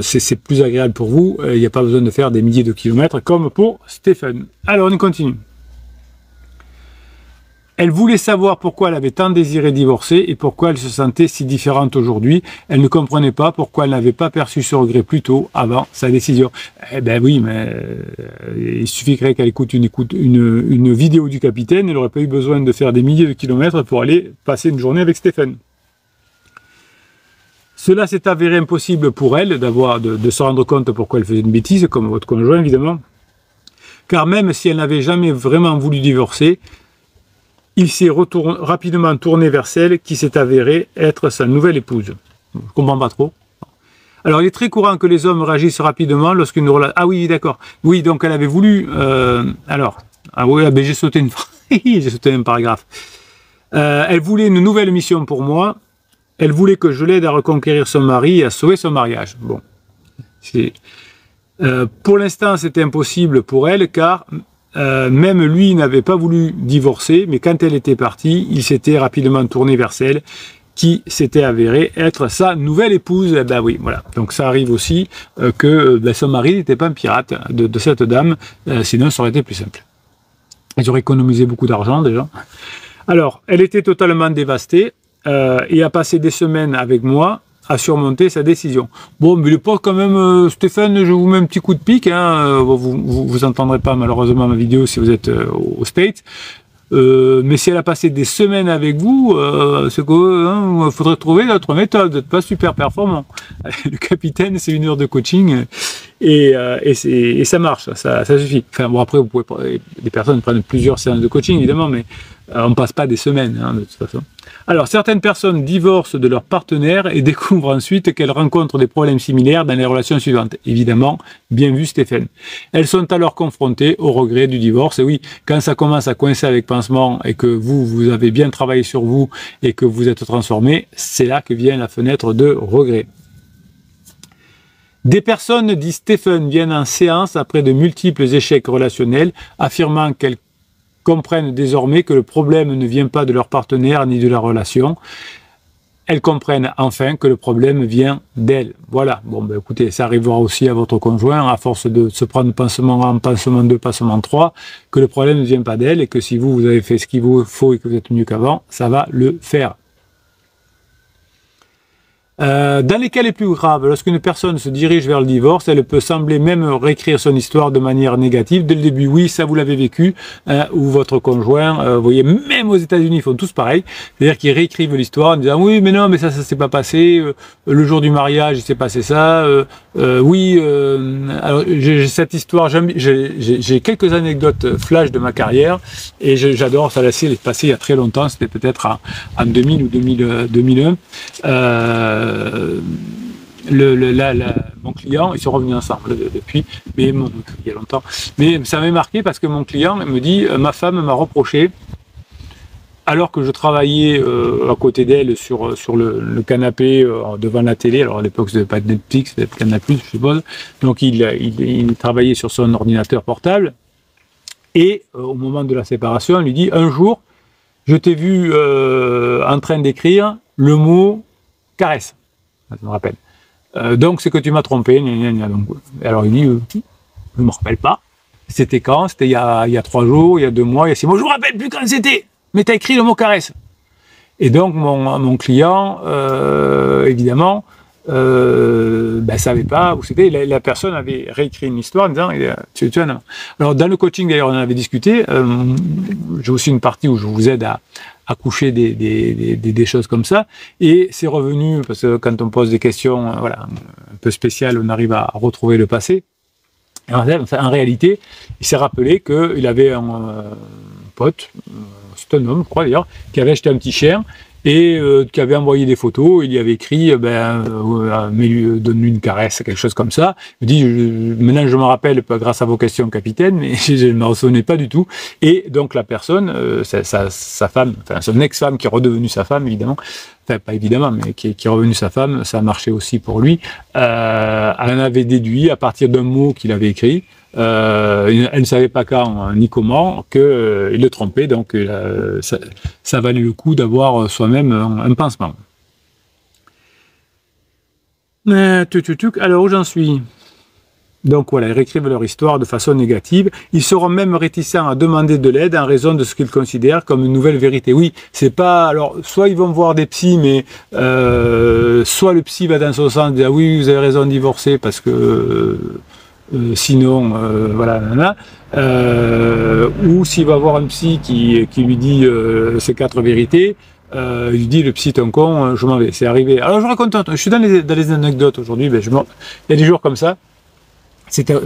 c'est plus agréable pour vous, il n'y a pas besoin de faire des milliers de kilomètres comme pour Stéphane. Alors on continue. Elle voulait savoir pourquoi elle avait tant désiré divorcer et pourquoi elle se sentait si différente aujourd'hui. Elle ne comprenait pas pourquoi elle n'avait pas perçu ce regret plus tôt avant sa décision. Eh ben oui, mais il suffirait qu'elle écoute une vidéo du capitaine, elle n'aurait pas eu besoin de faire des milliers de kilomètres pour aller passer une journée avec Stéphane. Cela s'est avéré impossible pour elle de se rendre compte pourquoi elle faisait une bêtise, comme votre conjoint évidemment. Car même si elle n'avait jamais vraiment voulu divorcer, il s'est rapidement tourné vers celle qui s'est avérée être sa nouvelle épouse. Je ne comprends pas trop. Alors, il est très courant que les hommes réagissent rapidement lorsqu'une relation... Ah oui, d'accord. Oui, donc elle avait voulu... Ah oui, j'ai sauté j'ai sauté un paragraphe. Elle voulait une nouvelle mission pour moi. Elle voulait que je l'aide à reconquérir son mari et à sauver son mariage. Bon. Pour l'instant, c'était impossible pour elle, car... même lui n'avait pas voulu divorcer, mais quand elle était partie, il s'était rapidement tourné vers celle qui s'était avérée être sa nouvelle épouse. Ben oui, voilà. Donc ça arrive aussi que son mari n'était pas un pirate de cette dame, sinon ça aurait été plus simple. Ils auraient économisé beaucoup d'argent déjà. Alors, elle était totalement dévastée et a passé des semaines avec moi à surmonter sa décision. Bon, mais le pas quand même, Stéphane, je vous mets un petit coup de pique, vous entendrez pas malheureusement ma vidéo si vous êtes aux States, mais si elle a passé des semaines avec vous, c'est qu'il faudrait trouver d'autres méthodes, vous n'êtes pas super performant. Le capitaine, c'est 1 heure de coaching, et ça marche, ça suffit. Enfin bon, après, des personnes prennent plusieurs séances de coaching, évidemment, mais on ne passe pas des semaines, de toute façon. Alors, certaines personnes divorcent de leur partenaire et découvrent ensuite qu'elles rencontrent des problèmes similaires dans les relations suivantes. Évidemment, bien vu Stéphane. Elles sont alors confrontées au regret du divorce. Et oui, quand ça commence à coincer avec pansement et que vous avez bien travaillé sur vous et que vous êtes transformé, c'est là que vient la fenêtre de regret. Des personnes, dit Stéphane, viennent en séance après de multiples échecs relationnels, affirmant qu'elles comprennent désormais que le problème ne vient pas de leur partenaire ni de la relation. Elles comprennent enfin que le problème vient d'elles. Voilà. Bon, ben écoutez, ça arrivera aussi à votre conjoint, à force de se prendre pansement 1, pansement 2, pansement 3, que le problème ne vient pas d'elle et que si vous avez fait ce qu'il vous faut et que vous êtes mieux qu'avant, ça va le faire. Dans les cas les plus graves, lorsqu'une personne se dirige vers le divorce, elle peut sembler même réécrire son histoire de manière négative. Dès le début, oui, ça vous l'avez vécu, ou votre conjoint, vous voyez, même aux États-Unis, ils font tous pareil. C'est-à-dire qu'ils réécrivent l'histoire en disant oui, mais non, mais ça s'est pas passé. Le jour du mariage, il s'est passé ça. Oui, alors j'ai cette histoire. J'ai quelques anecdotes flash de ma carrière et j'adore ça. Laisser les passer il y a très longtemps. C'était peut-être en 2000 ou 2001. Mon client, ils sont revenus ensemble depuis, mais il y a longtemps. Mais ça m'avait marqué parce que mon client me dit, ma femme m'a reproché, alors que je travaillais à côté d'elle sur le canapé devant la télé. Alors à l'époque c'était pas de Netflix, c'était Canal+, je suppose. Donc il travaillait sur son ordinateur portable. Et au moment de la séparation, elle lui dit, un jour, je t'ai vu en train d'écrire le mot caresse. Ça me rappelle. Donc c'est que tu m'as trompé. Donc, alors il dit, je ne me rappelle pas. C'était quand? C'était il y a 3 jours, il y a 2 mois, il y a 6 mois. Je ne me rappelle plus quand c'était. Mais tu as écrit le mot caresse. Et donc mon client, évidemment, savait pas où c'était. La personne avait réécrit une histoire en disant tu en as. Alors dans le coaching d'ailleurs on en avait discuté. J'ai aussi une partie où je vous aide à coucher des choses comme ça, et c'est revenu parce que quand on pose des questions voilà un peu spéciales, on arrive à retrouver le passé. En réalité, il s'est rappelé qu'il avait un pote, c'est un homme, je crois d'ailleurs, qui avait acheté un petit chien et qui avait envoyé des photos. Il y avait écrit mais donne-lui une caresse, quelque chose comme ça. Il me dit maintenant je me rappelle grâce à vos questions, capitaine, mais je ne me souvenais pas du tout. Et donc la personne, sa femme, enfin son ex-femme qui est redevenue sa femme évidemment, enfin pas évidemment, mais qui est revenue sa femme, ça a marché aussi pour lui. Elle en avait déduit à partir d'un mot qu'il avait écrit. Elle ne savait pas quand ni comment qu'il le trompait, donc ça valait le coup d'avoir soi-même un pansement. Alors où j'en suis? Donc voilà, ils réécrivent leur histoire de façon négative. Ils seront même réticents à demander de l'aide en raison de ce qu'ils considèrent comme une nouvelle vérité. Oui, c'est pas... Alors, soit ils vont voir des psys, mais soit le psy va dans son sens, dire oui, vous avez raison de divorcer parce que... sinon, voilà, ou s'il va voir un psy qui lui dit ces 4 vérités, il lui dit le psy ton con, je m'en vais, c'est arrivé. Alors je raconte, je suis dans les anecdotes aujourd'hui, il y a des jours comme ça.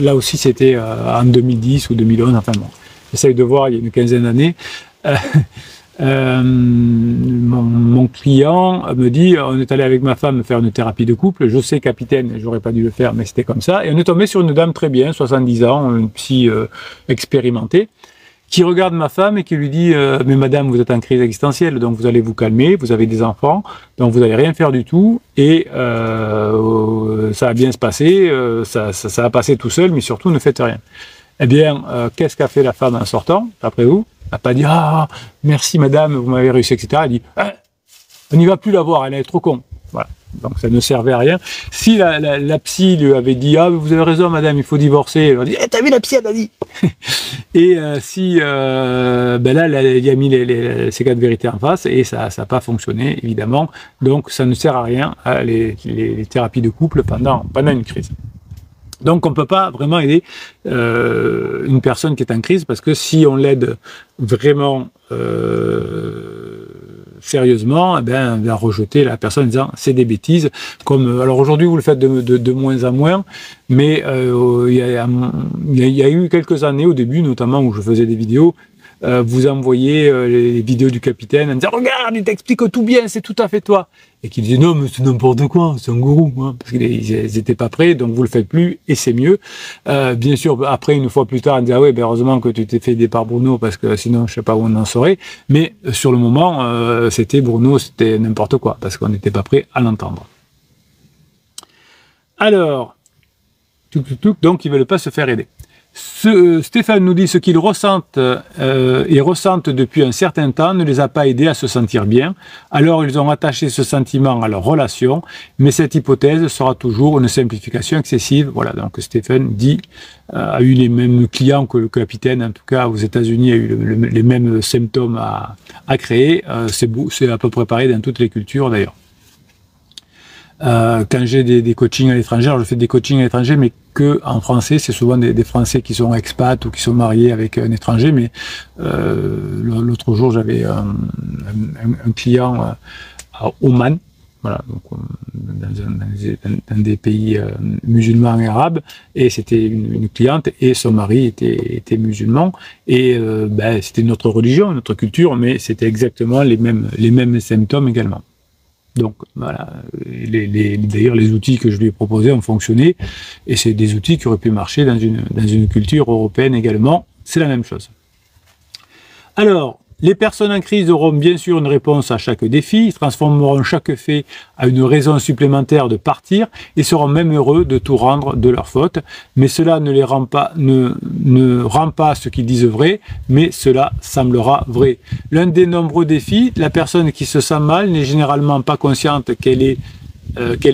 Là aussi c'était en 2010 ou 2011, enfin bon, j'essaye de voir, il y a une quinzaine d'années. Mon client me dit, on est allé avec ma femme faire une thérapie de couple, je sais capitaine, j'aurais pas dû le faire, mais c'était comme ça, et on est tombé sur une dame très bien, 70 ans, une psy expérimentée, qui regarde ma femme et qui lui dit mais madame, vous êtes en crise existentielle, donc vous allez vous calmer, vous avez des enfants, donc vous n'allez rien faire du tout, et ça va bien se passer, ça va passer tout seul, mais surtout ne faites rien. Eh bien, qu'est-ce qu'a fait la femme en sortant, d'après vous? Elle n'a pas dit ah merci madame, vous m'avez réussi, etc. Elle dit on n'y va plus la voir, elle est trop con. Voilà. Donc ça ne servait à rien. Si la psy lui avait dit ah vous avez raison madame, il faut divorcer, elle a dit t'as vu la psy, elle a dit. Et là il a mis ces 4 vérités en face et ça n'a pas fonctionné évidemment. Donc ça ne sert à rien les thérapies de couple pendant une crise. Donc on ne peut pas vraiment aider une personne qui est en crise, parce que si on l'aide vraiment sérieusement, on va rejeter la personne en disant c'est des bêtises. Alors aujourd'hui vous le faites de moins en moins, mais il y a eu quelques années au début, notamment où je faisais des vidéos. Vous envoyez les vidéos du capitaine en disant regarde, il t'explique tout bien, c'est tout à fait toi, et qui disait non mais c'est n'importe quoi, c'est un gourou, hein, parce qu'ils n'étaient pas prêts, donc vous le faites plus et c'est mieux. Bien sûr après une fois plus tard on dit ah ouais heureusement que tu t'es fait aider par Bruno, parce que sinon je sais pas où on en saurait, mais sur le moment c'était Bruno, c'était n'importe quoi, parce qu'on n'était pas prêt à l'entendre. Alors donc ils veulent pas se faire aider. Stéphane nous dit ce qu'ils ressentent et ressentent depuis un certain temps ne les a pas aidés à se sentir bien. Alors ils ont attaché ce sentiment à leur relation, mais cette hypothèse sera toujours une simplification excessive. Voilà, donc Stéphane dit a eu les mêmes clients que le capitaine, en tout cas aux États-Unis a eu les mêmes symptômes à créer. C'est à peu près pareil dans toutes les cultures d'ailleurs. Quand j'ai des coachings à l'étranger, je fais des coachings à l'étranger, mais que en français, c'est souvent des Français qui sont expats ou qui sont mariés avec un étranger. Mais l'autre jour, j'avais un client à Oman, voilà, donc dans des pays musulmans et arabes, et c'était une cliente et son mari était musulman, et c'était notre religion, notre culture, mais c'était exactement les mêmes symptômes également. Donc voilà, d'ailleurs les outils que je lui ai proposés ont fonctionné, et c'est des outils qui auraient pu marcher dans une culture européenne également, c'est la même chose. Alors, les personnes en crise auront bien sûr une réponse à chaque défi, ils transformeront chaque fait à une raison supplémentaire de partir et seront même heureux de tout rendre de leur faute. Mais cela ne rend pas ce qu'ils disent vrai, mais cela semblera vrai. L'un des nombreux défis, la personne qui se sent mal n'est généralement pas consciente qu'elle est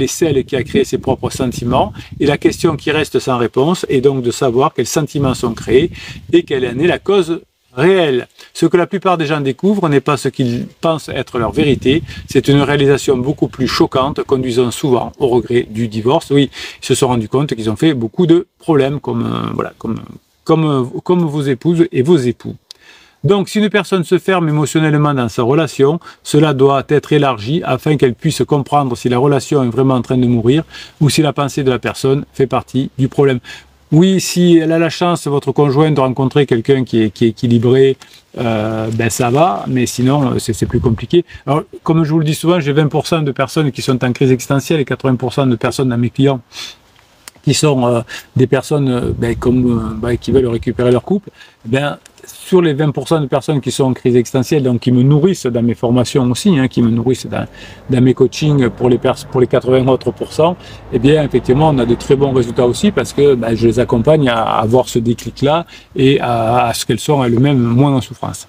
celle qui a créé ses propres sentiments, et la question qui reste sans réponse est donc de savoir quels sentiments sont créés et quelle en est la cause réelle. Ce que la plupart des gens découvrent n'est pas ce qu'ils pensent être leur vérité, c'est une réalisation beaucoup plus choquante, conduisant souvent au regret du divorce. Oui, ils se sont rendus compte qu'ils ont fait beaucoup de problèmes comme vos épouses et vos époux. Donc, si une personne se ferme émotionnellement dans sa relation, cela doit être élargi afin qu'elle puisse comprendre si la relation est vraiment en train de mourir ou si la pensée de la personne fait partie du problème. Oui, si elle a la chance, votre conjoint, de rencontrer quelqu'un qui est équilibré, ça va, mais sinon, c'est plus compliqué. Alors, comme je vous le dis souvent, j'ai 20% de personnes qui sont en crise existentielle et 80% de personnes dans mes clients qui sont des personnes qui veulent récupérer leur couple. Sur les 20% de personnes qui sont en crise existentielle, donc qui me nourrissent dans mes formations aussi, qui me nourrissent dans mes coachings pour les 80 autres pourcents, effectivement, on a de très bons résultats aussi parce que je les accompagne à avoir ce déclic-là et à ce qu'elles soient elles-mêmes moins en souffrance.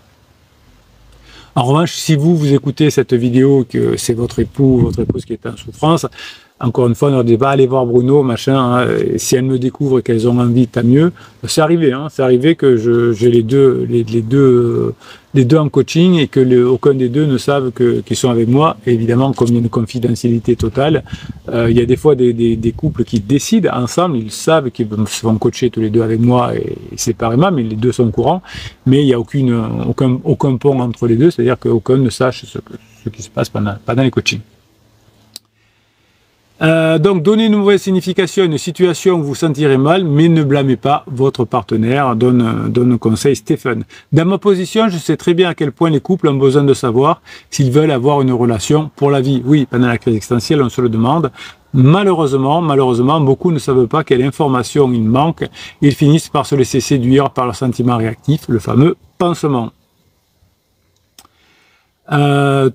En revanche, si vous écoutez cette vidéo, que c'est votre époux ou votre épouse qui est en souffrance, encore une fois, on ne dit pas aller voir Bruno, machin, si elles me découvrent et qu'elles ont envie, tant mieux. C'est arrivé que j'ai les deux en coaching et que aucun des deux ne savent qu'ils sont avec moi. Et évidemment, comme il y a une confidentialité totale, il y a des fois des couples qui décident ensemble, ils savent qu'ils se vont coacher tous les deux avec moi et séparément, mais les deux sont au courant. Mais il n'y a aucun pont entre les deux, c'est-à-dire qu'aucun ne sache ce qui se passe pendant les coachings. Donc, donnez une mauvaise signification à une situation où vous sentirez mal, mais ne blâmez pas votre partenaire, donne conseil Stéphane. Dans ma position, je sais très bien à quel point les couples ont besoin de savoir s'ils veulent avoir une relation pour la vie. Oui, pendant la crise existentielle, on se le demande. Malheureusement, beaucoup ne savent pas quelle information il manque. Ils finissent par se laisser séduire par leur sentiment réactif, le fameux pansement. L'une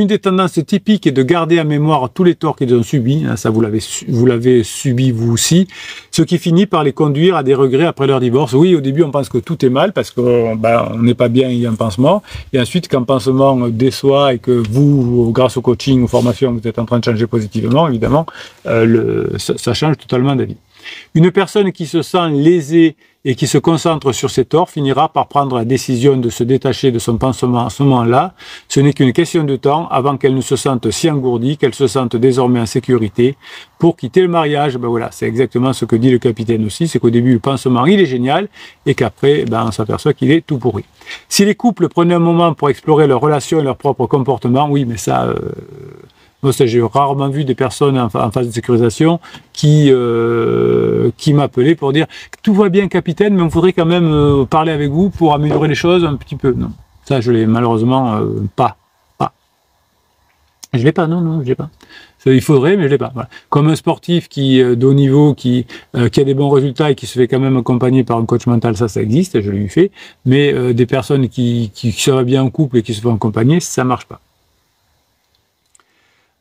des tendances typiques est de garder en mémoire tous les torts qu'ils ont subis, ça vous l'avez subi vous aussi, ce qui finit par les conduire à des regrets après leur divorce. Oui, au début on pense que tout est mal parce qu'on n'est pas bien, il y a un pansement, et ensuite quand le pansement déçoit et que vous, grâce au coaching, aux formations, vous êtes en train de changer positivement, évidemment, ça change totalement d'avis. Une personne qui se sent lésée et qui se concentre sur ses torts finira par prendre la décision de se détacher de son pansement à ce moment-là. Ce n'est qu'une question de temps avant qu'elle ne se sente si engourdie, qu'elle se sente désormais en sécurité pour quitter le mariage. Voilà, c'est exactement ce que dit le capitaine aussi, c'est qu'au début le pansement il est génial et qu'après on s'aperçoit qu'il est tout pourri. Si les couples prenaient un moment pour explorer leurs relations et leur propre comportement, oui, mais ça... Moi, j'ai rarement vu des personnes en phase de sécurisation qui m'appelaient pour dire « Tout va bien, capitaine, mais on voudrait quand même parler avec vous pour améliorer les choses un petit peu. » Non, ça, je l'ai malheureusement pas. Je l'ai pas, non, je l'ai pas. Il faudrait, mais je l'ai pas. Voilà. Comme un sportif de haut niveau qui a des bons résultats et qui se fait quand même accompagner par un coach mental, ça existe, je l'ai fait. Mais des personnes qui se va bien en couple et qui se font accompagner, ça marche pas.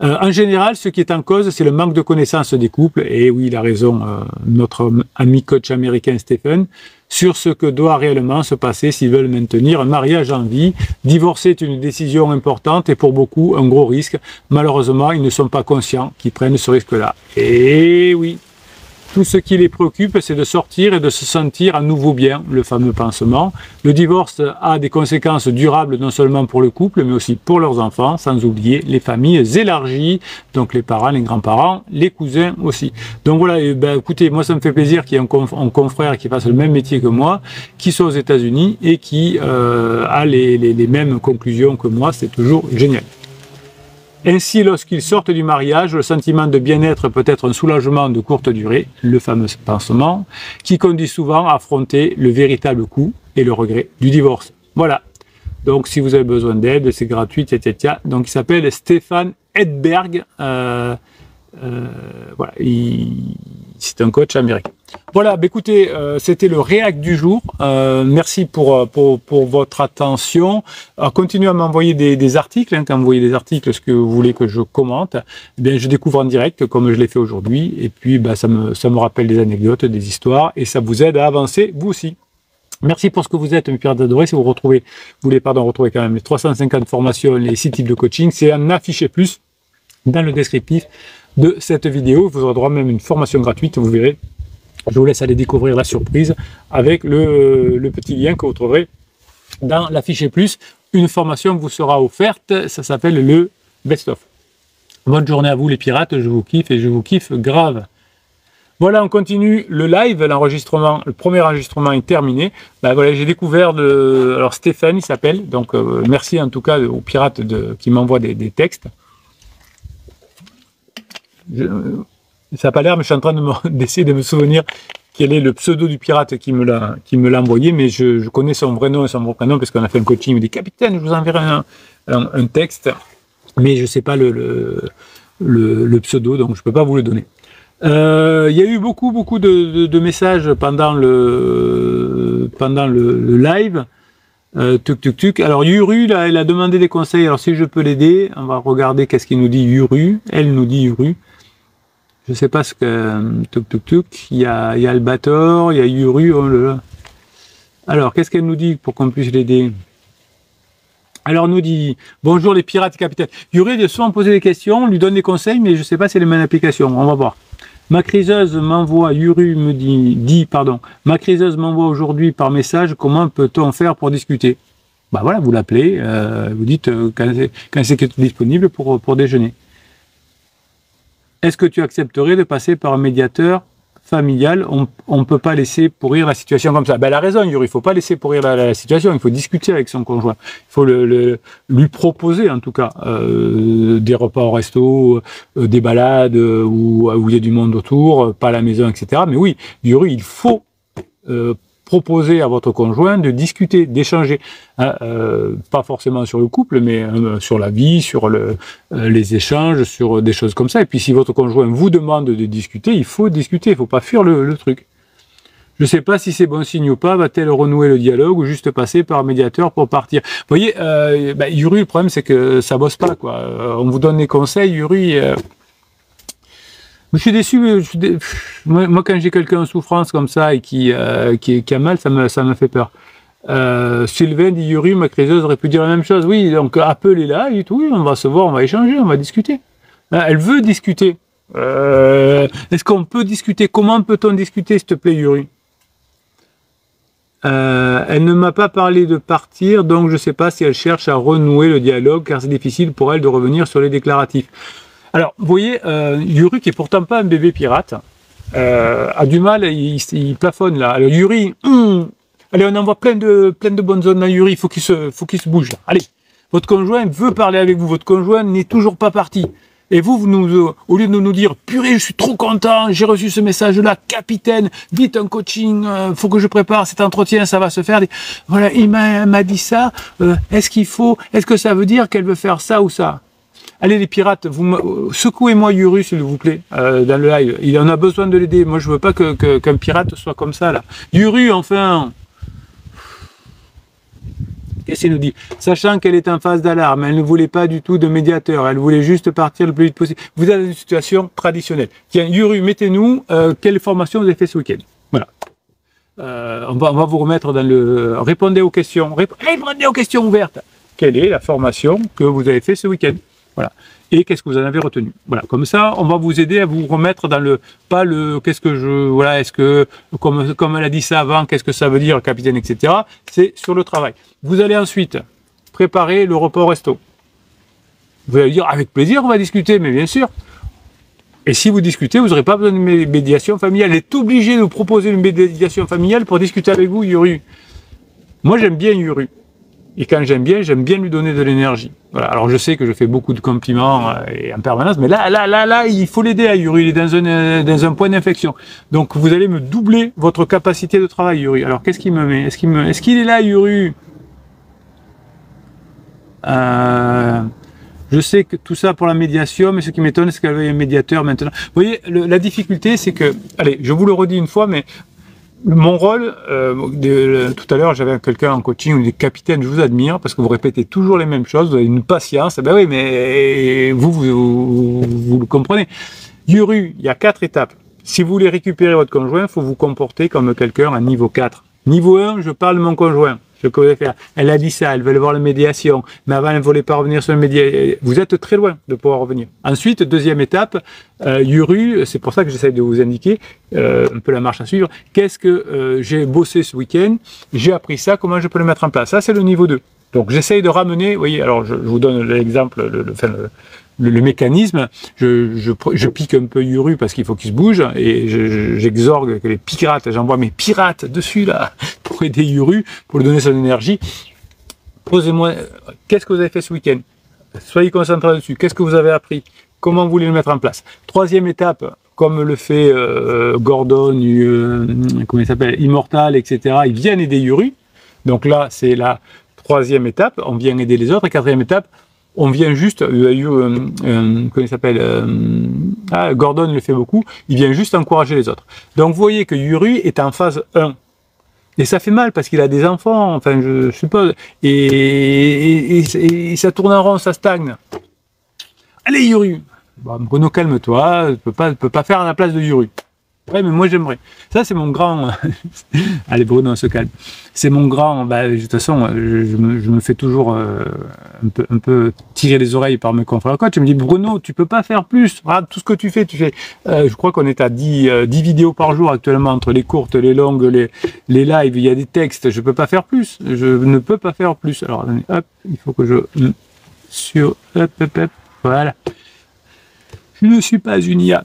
En général, ce qui est en cause, c'est le manque de connaissance des couples, et oui, il a raison, notre ami coach américain Stephen, sur ce que doit réellement se passer s'ils veulent maintenir un mariage en vie. Divorcer est une décision importante et pour beaucoup un gros risque. Malheureusement, ils ne sont pas conscients qu'ils prennent ce risque-là. Et oui, Tout ce qui les préoccupe, c'est de sortir et de se sentir à nouveau bien, le fameux pansement. Le divorce a des conséquences durables non seulement pour le couple, mais aussi pour leurs enfants, sans oublier les familles élargies, donc les parents, les grands-parents, les cousins aussi. Donc voilà, et ben, écoutez, moi ça me fait plaisir qu'il y ait un confrère qui fasse le même métier que moi, qui soit aux États-Unis et qui a les mêmes conclusions que moi, c'est toujours génial. Ainsi, lorsqu'ils sortent du mariage, le sentiment de bien-être peut être un soulagement de courte durée, le fameux pansement, qui conduit souvent à affronter le véritable coût et le regret du divorce. Voilà. Donc, si vous avez besoin d'aide, c'est gratuit, etc. Donc, il s'appelle Stéphane Edberg. Voilà, c'est un coach américain. Voilà, bah écoutez, c'était le React du jour. Merci pour votre attention. Alors, continuez à m'envoyer des articles. Quand vous voyez des articles, ce que vous voulez que je commente, eh bien, je découvre en direct, comme je l'ai fait aujourd'hui. Et puis, bah, ça me rappelle des anecdotes, des histoires, et ça vous aide à avancer, vous aussi. Merci pour ce que vous êtes, mes pirates adorés. Si vous voulez retrouver quand même les 350 formations, les 6 types de coaching, c'est un affiché plus dans le descriptif de cette vidéo. Vous aurez droit même à une formation gratuite, vous verrez. Je vous laisse aller découvrir la surprise avec le petit lien que vous trouverez dans l'affiché plus. Une formation vous sera offerte, ça s'appelle le Best of. Bonne journée à vous les pirates, je vous kiffe et je vous kiffe grave. Voilà, on continue le live, l'enregistrement, le premier enregistrement est terminé. Ben voilà, j'ai découvert alors Stéphane, il s'appelle, donc merci en tout cas aux pirates qui m'envoient des textes. Ça n'a pas l'air, mais je suis en train d'essayer de me souvenir quel est le pseudo du pirate qui me l'a envoyé, mais je connais son vrai nom et son vrai prénom parce qu'on a fait un coaching. Il me dit capitaine, je vous enverrai un texte, mais je ne sais pas le pseudo, donc je ne peux pas vous le donner. Il y a eu beaucoup de messages pendant le live. Alors Yuru, là, elle a demandé des conseils. Alors si je peux l'aider, on va regarder qu'est-ce qu'il nous dit Yuru. Elle nous dit Yuru. Je sais pas ce que il y a Albator, il y a Yuru. Oh là là. Alors qu'est-ce qu'elle nous dit pour qu'on puisse l'aider? Alors, nous dit, bonjour les pirates et capitaines. Yuri, il a souvent posé des questions, on lui donne des conseils, mais je ne sais pas si elle les met en application. On va voir. Ma criseuse m'envoie, Yuri me dit, ma criseuse m'envoie aujourd'hui par message, comment peut-on faire pour discuter? Bah voilà, vous l'appelez, vous dites quand c'est disponible pour déjeuner. Est-ce que tu accepterais de passer par un médiateur familial? On ne peut pas laisser pourrir la situation comme ça. Ben, elle a raison, Yuri, il ne faut pas laisser pourrir la situation, il faut discuter avec son conjoint. Il faut lui proposer, en tout cas, des repas au resto, des balades où il y a du monde autour, pas à la maison, etc. Mais oui, Yuri, il faut proposer à votre conjoint de discuter, d'échanger, pas forcément sur le couple, mais sur la vie, sur les échanges, sur des choses comme ça. Et puis si votre conjoint vous demande de discuter, il faut discuter, il ne faut pas fuir le truc. Je ne sais pas si c'est bon signe ou pas, va-t-elle renouer le dialogue ou juste passer par un médiateur pour partir? Vous voyez, Yuri, le problème c'est que ça bosse pas, quoi. On vous donne des conseils, Yuri... Je suis déçu. Moi, quand j'ai quelqu'un en souffrance comme ça et qui a mal, ça me fait peur. Sylvain dit Yuri, ma criseuse aurait pu dire la même chose. Oui, donc appelez-la et tout. Oui, on va se voir, on va échanger, on va discuter. Elle veut discuter. Est-ce qu'on peut discuter? Comment peut-on discuter, s'il te plaît, Yuri? Elle ne m'a pas parlé de partir, donc je ne sais pas si elle cherche à renouer le dialogue, car c'est difficile pour elle de revenir sur les déclaratifs. Alors, vous voyez, Yuri, qui est pourtant pas un bébé pirate, a du mal, il plafonne là. Alors, Yuri, allez, on envoie plein de bonnes zones à Yuri, il faut qu'il se bouge là. Allez, votre conjoint veut parler avec vous, votre conjoint n'est toujours pas parti. Et vous au lieu de nous dire, purée, je suis trop content, j'ai reçu ce message-là, capitaine, vite un coaching, faut que je prépare cet entretien, ça va se faire. Voilà, il m'a dit ça, est-ce que ça veut dire qu'elle veut faire ça ou ça? Allez les pirates, secouez-moi Yuri s'il vous plaît, dans le live. Il en a besoin de l'aider. Moi je veux pas qu'un pirate soit comme ça là. Yuri, enfin. Qu'est-ce qu'il nous dit? Sachant qu'elle est en phase d'alarme, elle ne voulait pas du tout de médiateur, elle voulait juste partir le plus vite possible. Vous êtes dans une situation traditionnelle. Tiens, Yuri, mettez-nous quelle formation vous avez fait ce week-end. Voilà. On va vous remettre dans le... Répondez aux questions. Répondez aux questions ouvertes. Quelle est la formation que vous avez fait ce week-end? Voilà. Et qu'est-ce que vous en avez retenu? Voilà. Comme ça, on va vous aider à vous remettre dans le, pas le, qu'est-ce que je, voilà, est-ce que, comme elle a dit ça avant, qu'est-ce que ça veut dire, le capitaine, etc. C'est sur le travail. Vous allez ensuite préparer le repas au resto. Vous allez dire, avec plaisir, on va discuter, mais bien sûr. Et si vous discutez, vous n'aurez pas besoin de médiation familiale. Elle est obligée de vous proposer une médiation familiale pour discuter avec vous, Yuru. Moi, j'aime bien Yuru. Et quand j'aime bien lui donner de l'énergie. Voilà. Alors, je sais que je fais beaucoup de compliments et en permanence, mais là, il faut l'aider à Yuru. Il est dans un point d'inflexion. Donc, vous allez me doubler votre capacité de travail, Yuru. Alors, qu'est-ce qu'il me met? Est-ce qu'il est là, Yuru? Je sais que tout ça pour la médiation, mais ce qui m'étonne, c'est qu'elle ait un médiateur maintenant. Vous voyez, la difficulté, c'est que, allez, je vous le redis une fois, mais mon rôle, tout à l'heure, j'avais quelqu'un en coaching, des capitaines, je vous admire, parce que vous répétez toujours les mêmes choses, vous avez une patience, ben oui, mais vous le comprenez. Yuru, il y a 4 étapes. Si vous voulez récupérer votre conjoint, il faut vous comporter comme quelqu'un à niveau 4. Niveau 1, je parle de mon conjoint. Ce que vous allez faire. Elle a dit ça, elle veut voir la médiation, mais avant elle ne voulait pas revenir sur la médiation. Vous êtes très loin de pouvoir revenir. Ensuite, deuxième étape, Yuru, c'est pour ça que j'essaie de vous indiquer un peu la marche à suivre. Qu'est-ce que j'ai bossé ce week-end? J'ai appris ça, comment je peux le mettre en place? Ça, c'est le niveau 2. Donc j'essaye de ramener, vous voyez, alors je vous donne l'exemple, le mécanisme, je pique un peu Yuru parce qu'il faut qu'il se bouge et j'exorgue que les pirates, j'envoie mes pirates dessus là pour aider Yuru, pour lui donner son énergie. Posez-moi, qu'est-ce que vous avez fait ce week-end? Soyez concentrés dessus. Qu'est-ce que vous avez appris? Comment vous voulez le mettre en place? Troisième étape, comme le fait Gordon, comment il s'appelle, Immortal, etc. Ils viennent aider Yuru. Donc là, c'est la troisième étape. On vient aider les autres. Et quatrième étape, on vient juste, comment il s'appelle, Gordon le fait beaucoup, il vient juste encourager les autres. Donc vous voyez que Yuru est en phase 1. Et ça fait mal parce qu'il a des enfants, enfin je suppose, et ça tourne en rond, ça stagne. Allez Yuru, bon, Bruno, calme-toi, tu peux pas faire à la place de Yuru. Ouais, mais moi j'aimerais. Ça c'est mon grand. Allez Bruno, on se calme. C'est mon grand. Bah, de toute façon, je me fais toujours un peu tirer les oreilles par mes confrères coach. Je me dis Bruno, tu peux pas faire plus. Regarde tout ce que tu fais. Je crois qu'on est à 10 vidéos par jour actuellement entre les courtes, les longues, les lives. Il y a des textes. Je peux pas faire plus. Je ne peux pas faire plus. Alors attendez, hop, il faut que je hop, voilà. Je ne suis pas une IA.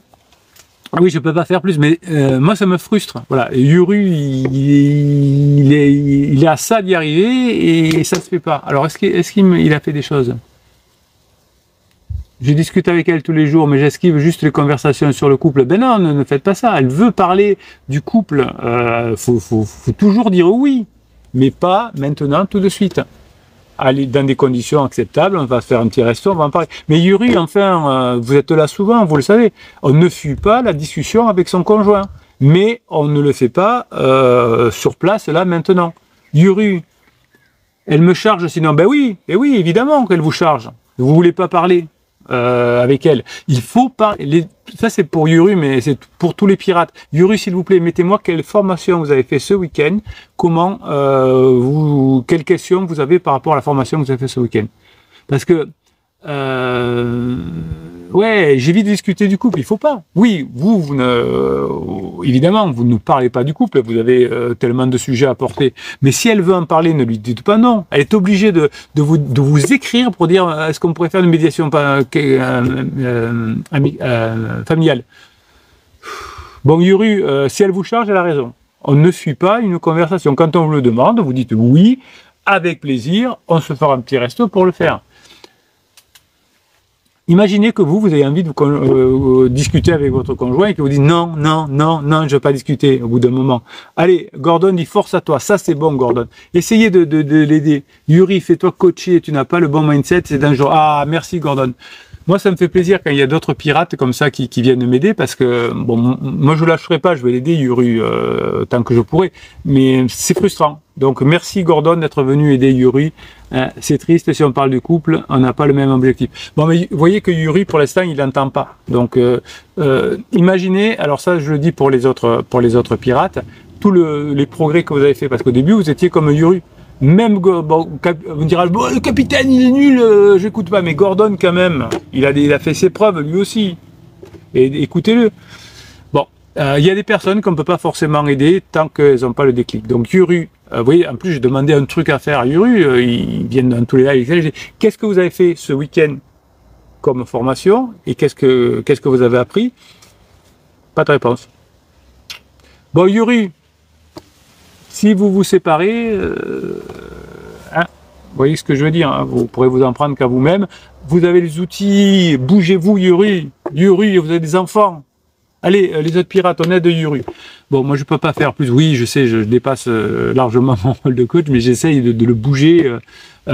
Ah oui, je peux pas faire plus, mais moi ça me frustre. Voilà, et Yuru, il est à ça d'y arriver et ça se fait pas. Alors est-ce qu'il a fait des choses? Je discute avec elle tous les jours, mais j'esquive juste les conversations sur le couple. Ben non, ne faites pas ça. Elle veut parler du couple. Faut toujours dire oui, mais pas maintenant, tout de suite. Aller dans des conditions acceptables, on va se faire un petit resto, on va en parler. Mais Yuru, enfin, vous êtes là souvent, vous le savez, on ne fuit pas la discussion avec son conjoint, mais on ne le fait pas sur place, là, maintenant. Yuru, elle me charge sinon, ben oui, et oui, évidemment qu'elle vous charge. Vous voulez pas parler avec elle. Il faut parler. Ça, c'est pour Yuru, mais c'est pour tous les pirates. Yuru, s'il vous plaît, mettez-moi quelle formation vous avez fait ce week-end. Comment, quelles questions vous avez par rapport à la formation que vous avez fait ce week-end. Parce que, ouais, j'évite de discuter du couple. Il faut pas. Oui, évidemment, vous ne parlez pas du couple. Vous avez tellement de sujets à porter. Mais si elle veut en parler, ne lui dites pas non. Elle est obligée de vous écrire pour dire est-ce qu'on pourrait faire une médiation familiale. Bon, Yuru, si elle vous charge, elle a raison. On ne suit pas une conversation. Quand on vous le demande, vous dites oui, avec plaisir, on se fera un petit resto pour le faire. Imaginez que vous avez envie de discuter avec votre conjoint et que vous dites non, je ne veux pas discuter au bout d'un moment. Allez, Gordon, il force à toi. Ça, c'est bon, Gordon. Essayez de l'aider. Yuri, fais-toi coacher. Tu n'as pas le bon mindset, c'est dangereux. Ah, merci, Gordon. Moi, ça me fait plaisir quand il y a d'autres pirates comme ça qui viennent m'aider parce que, bon, moi, je ne lâcherai pas. Je vais l'aider, Yuri, tant que je pourrai. Mais c'est frustrant. Donc, merci, Gordon, d'être venu aider Yuri. C'est triste, si on parle du couple, on n'a pas le même objectif. Bon, mais vous voyez que Yuri, pour l'instant, il n'entend pas. Donc, imaginez, alors ça, je le dis pour les autres pirates, tous les progrès que vous avez fait. Parce qu'au début, vous étiez comme Yuri. Même, bon, on dira, bon, le capitaine, il est nul, j'écoute pas. Mais Gordon, quand même, il a fait ses preuves, lui aussi. Et écoutez-le. Bon, il y a des personnes qu'on ne peut pas forcément aider tant qu'elles n'ont pas le déclic. Donc, Yuru, vous voyez, en plus, j'ai demandé un truc à faire à Yuru, ils viennent dans tous les lives. Qu'est-ce que vous avez fait ce week-end comme formation et qu'est-ce que vous avez appris? Pas de réponse. Bon, Yuri, si vous vous séparez, hein, vous voyez ce que je veux dire, hein, vous pourrez vous en prendre qu'à vous-même. Vous avez les outils, bougez-vous, Yuri. Yuri, vous avez des enfants. Allez, les autres pirates, on aide Yuri. Bon, moi, je peux pas faire plus. Oui, je sais, je dépasse largement mon rôle de coach, mais j'essaye de le bouger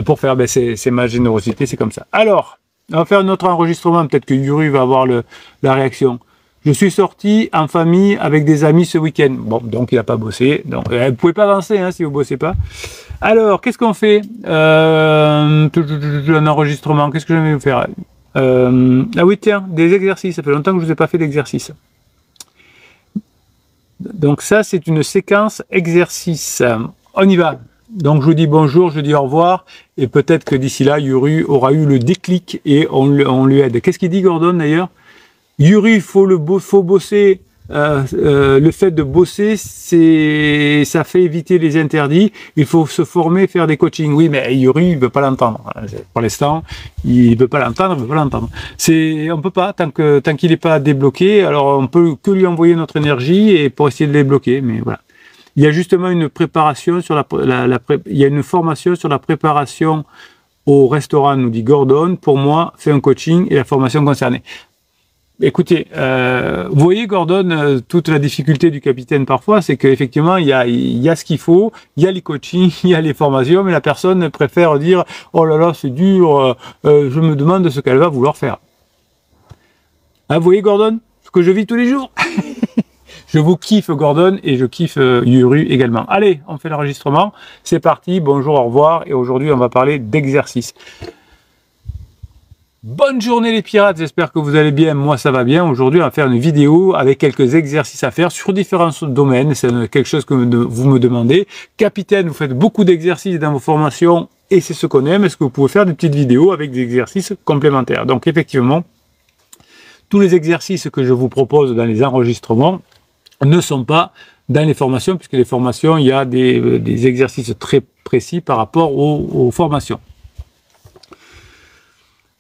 pour faire, ben, c'est ma générosité, c'est comme ça. Alors, on va faire notre enregistrement, peut-être que Yuri va avoir la réaction. Je suis sorti en famille avec des amis ce week-end. Bon, donc il n'a pas bossé. Donc, vous pouvez pas avancer hein, si vous bossez pas. Alors, qu'est-ce qu'on fait un enregistrement, qu'est-ce que je vais vous faire ah oui, tiens, des exercices. Ça fait longtemps que je vous ai pas fait d'exercice. Donc ça, c'est une séquence exercice. On y va. Donc je vous dis bonjour, je dis au revoir, et peut-être que d'ici là, Yuri aura eu le déclic et on lui aide. Qu'est-ce qu'il dit Gordon d'ailleurs? Yuri, il faut bosser. Le fait de bosser, ça fait éviter les interdits. Il faut se former, faire des coachings. Oui, mais Yuri, il veut pas l'entendre. Pour l'instant, il veut pas l'entendre, on peut pas tant qu'il n'est pas débloqué. Alors, on peut que lui envoyer notre énergie et pour essayer de les débloquer. Mais voilà. Il y a justement une préparation sur il y a une formation sur la préparation au restaurant, nous dit Gordon. Pour moi, fait un coaching et la formation concernée. Écoutez, vous voyez Gordon, toute la difficulté du capitaine parfois, c'est qu'effectivement il y a ce qu'il faut, il y a les coachings, il y a les formations, mais la personne préfère dire oh là là c'est dur, je me demande ce qu'elle va vouloir faire. Ah, vous voyez Gordon, ce que je vis tous les jours. Je vous kiffe Gordon et je kiffe Yuru également. Allez, on fait l'enregistrement, c'est parti, bonjour, au revoir, et aujourd'hui on va parler d'exercice. Bonne journée les pirates, j'espère que vous allez bien, moi ça va bien. Aujourd'hui on va faire une vidéo avec quelques exercices à faire sur différents domaines, c'est quelque chose que vous me demandez. Capitaine, vous faites beaucoup d'exercices dans vos formations et c'est ce qu'on aime, est-ce que vous pouvez faire des petites vidéos avec des exercices complémentaires? Donc effectivement, tous les exercices que je vous propose dans les enregistrements ne sont pas dans les formations, puisque les formations, il y a des exercices très précis par rapport aux formations.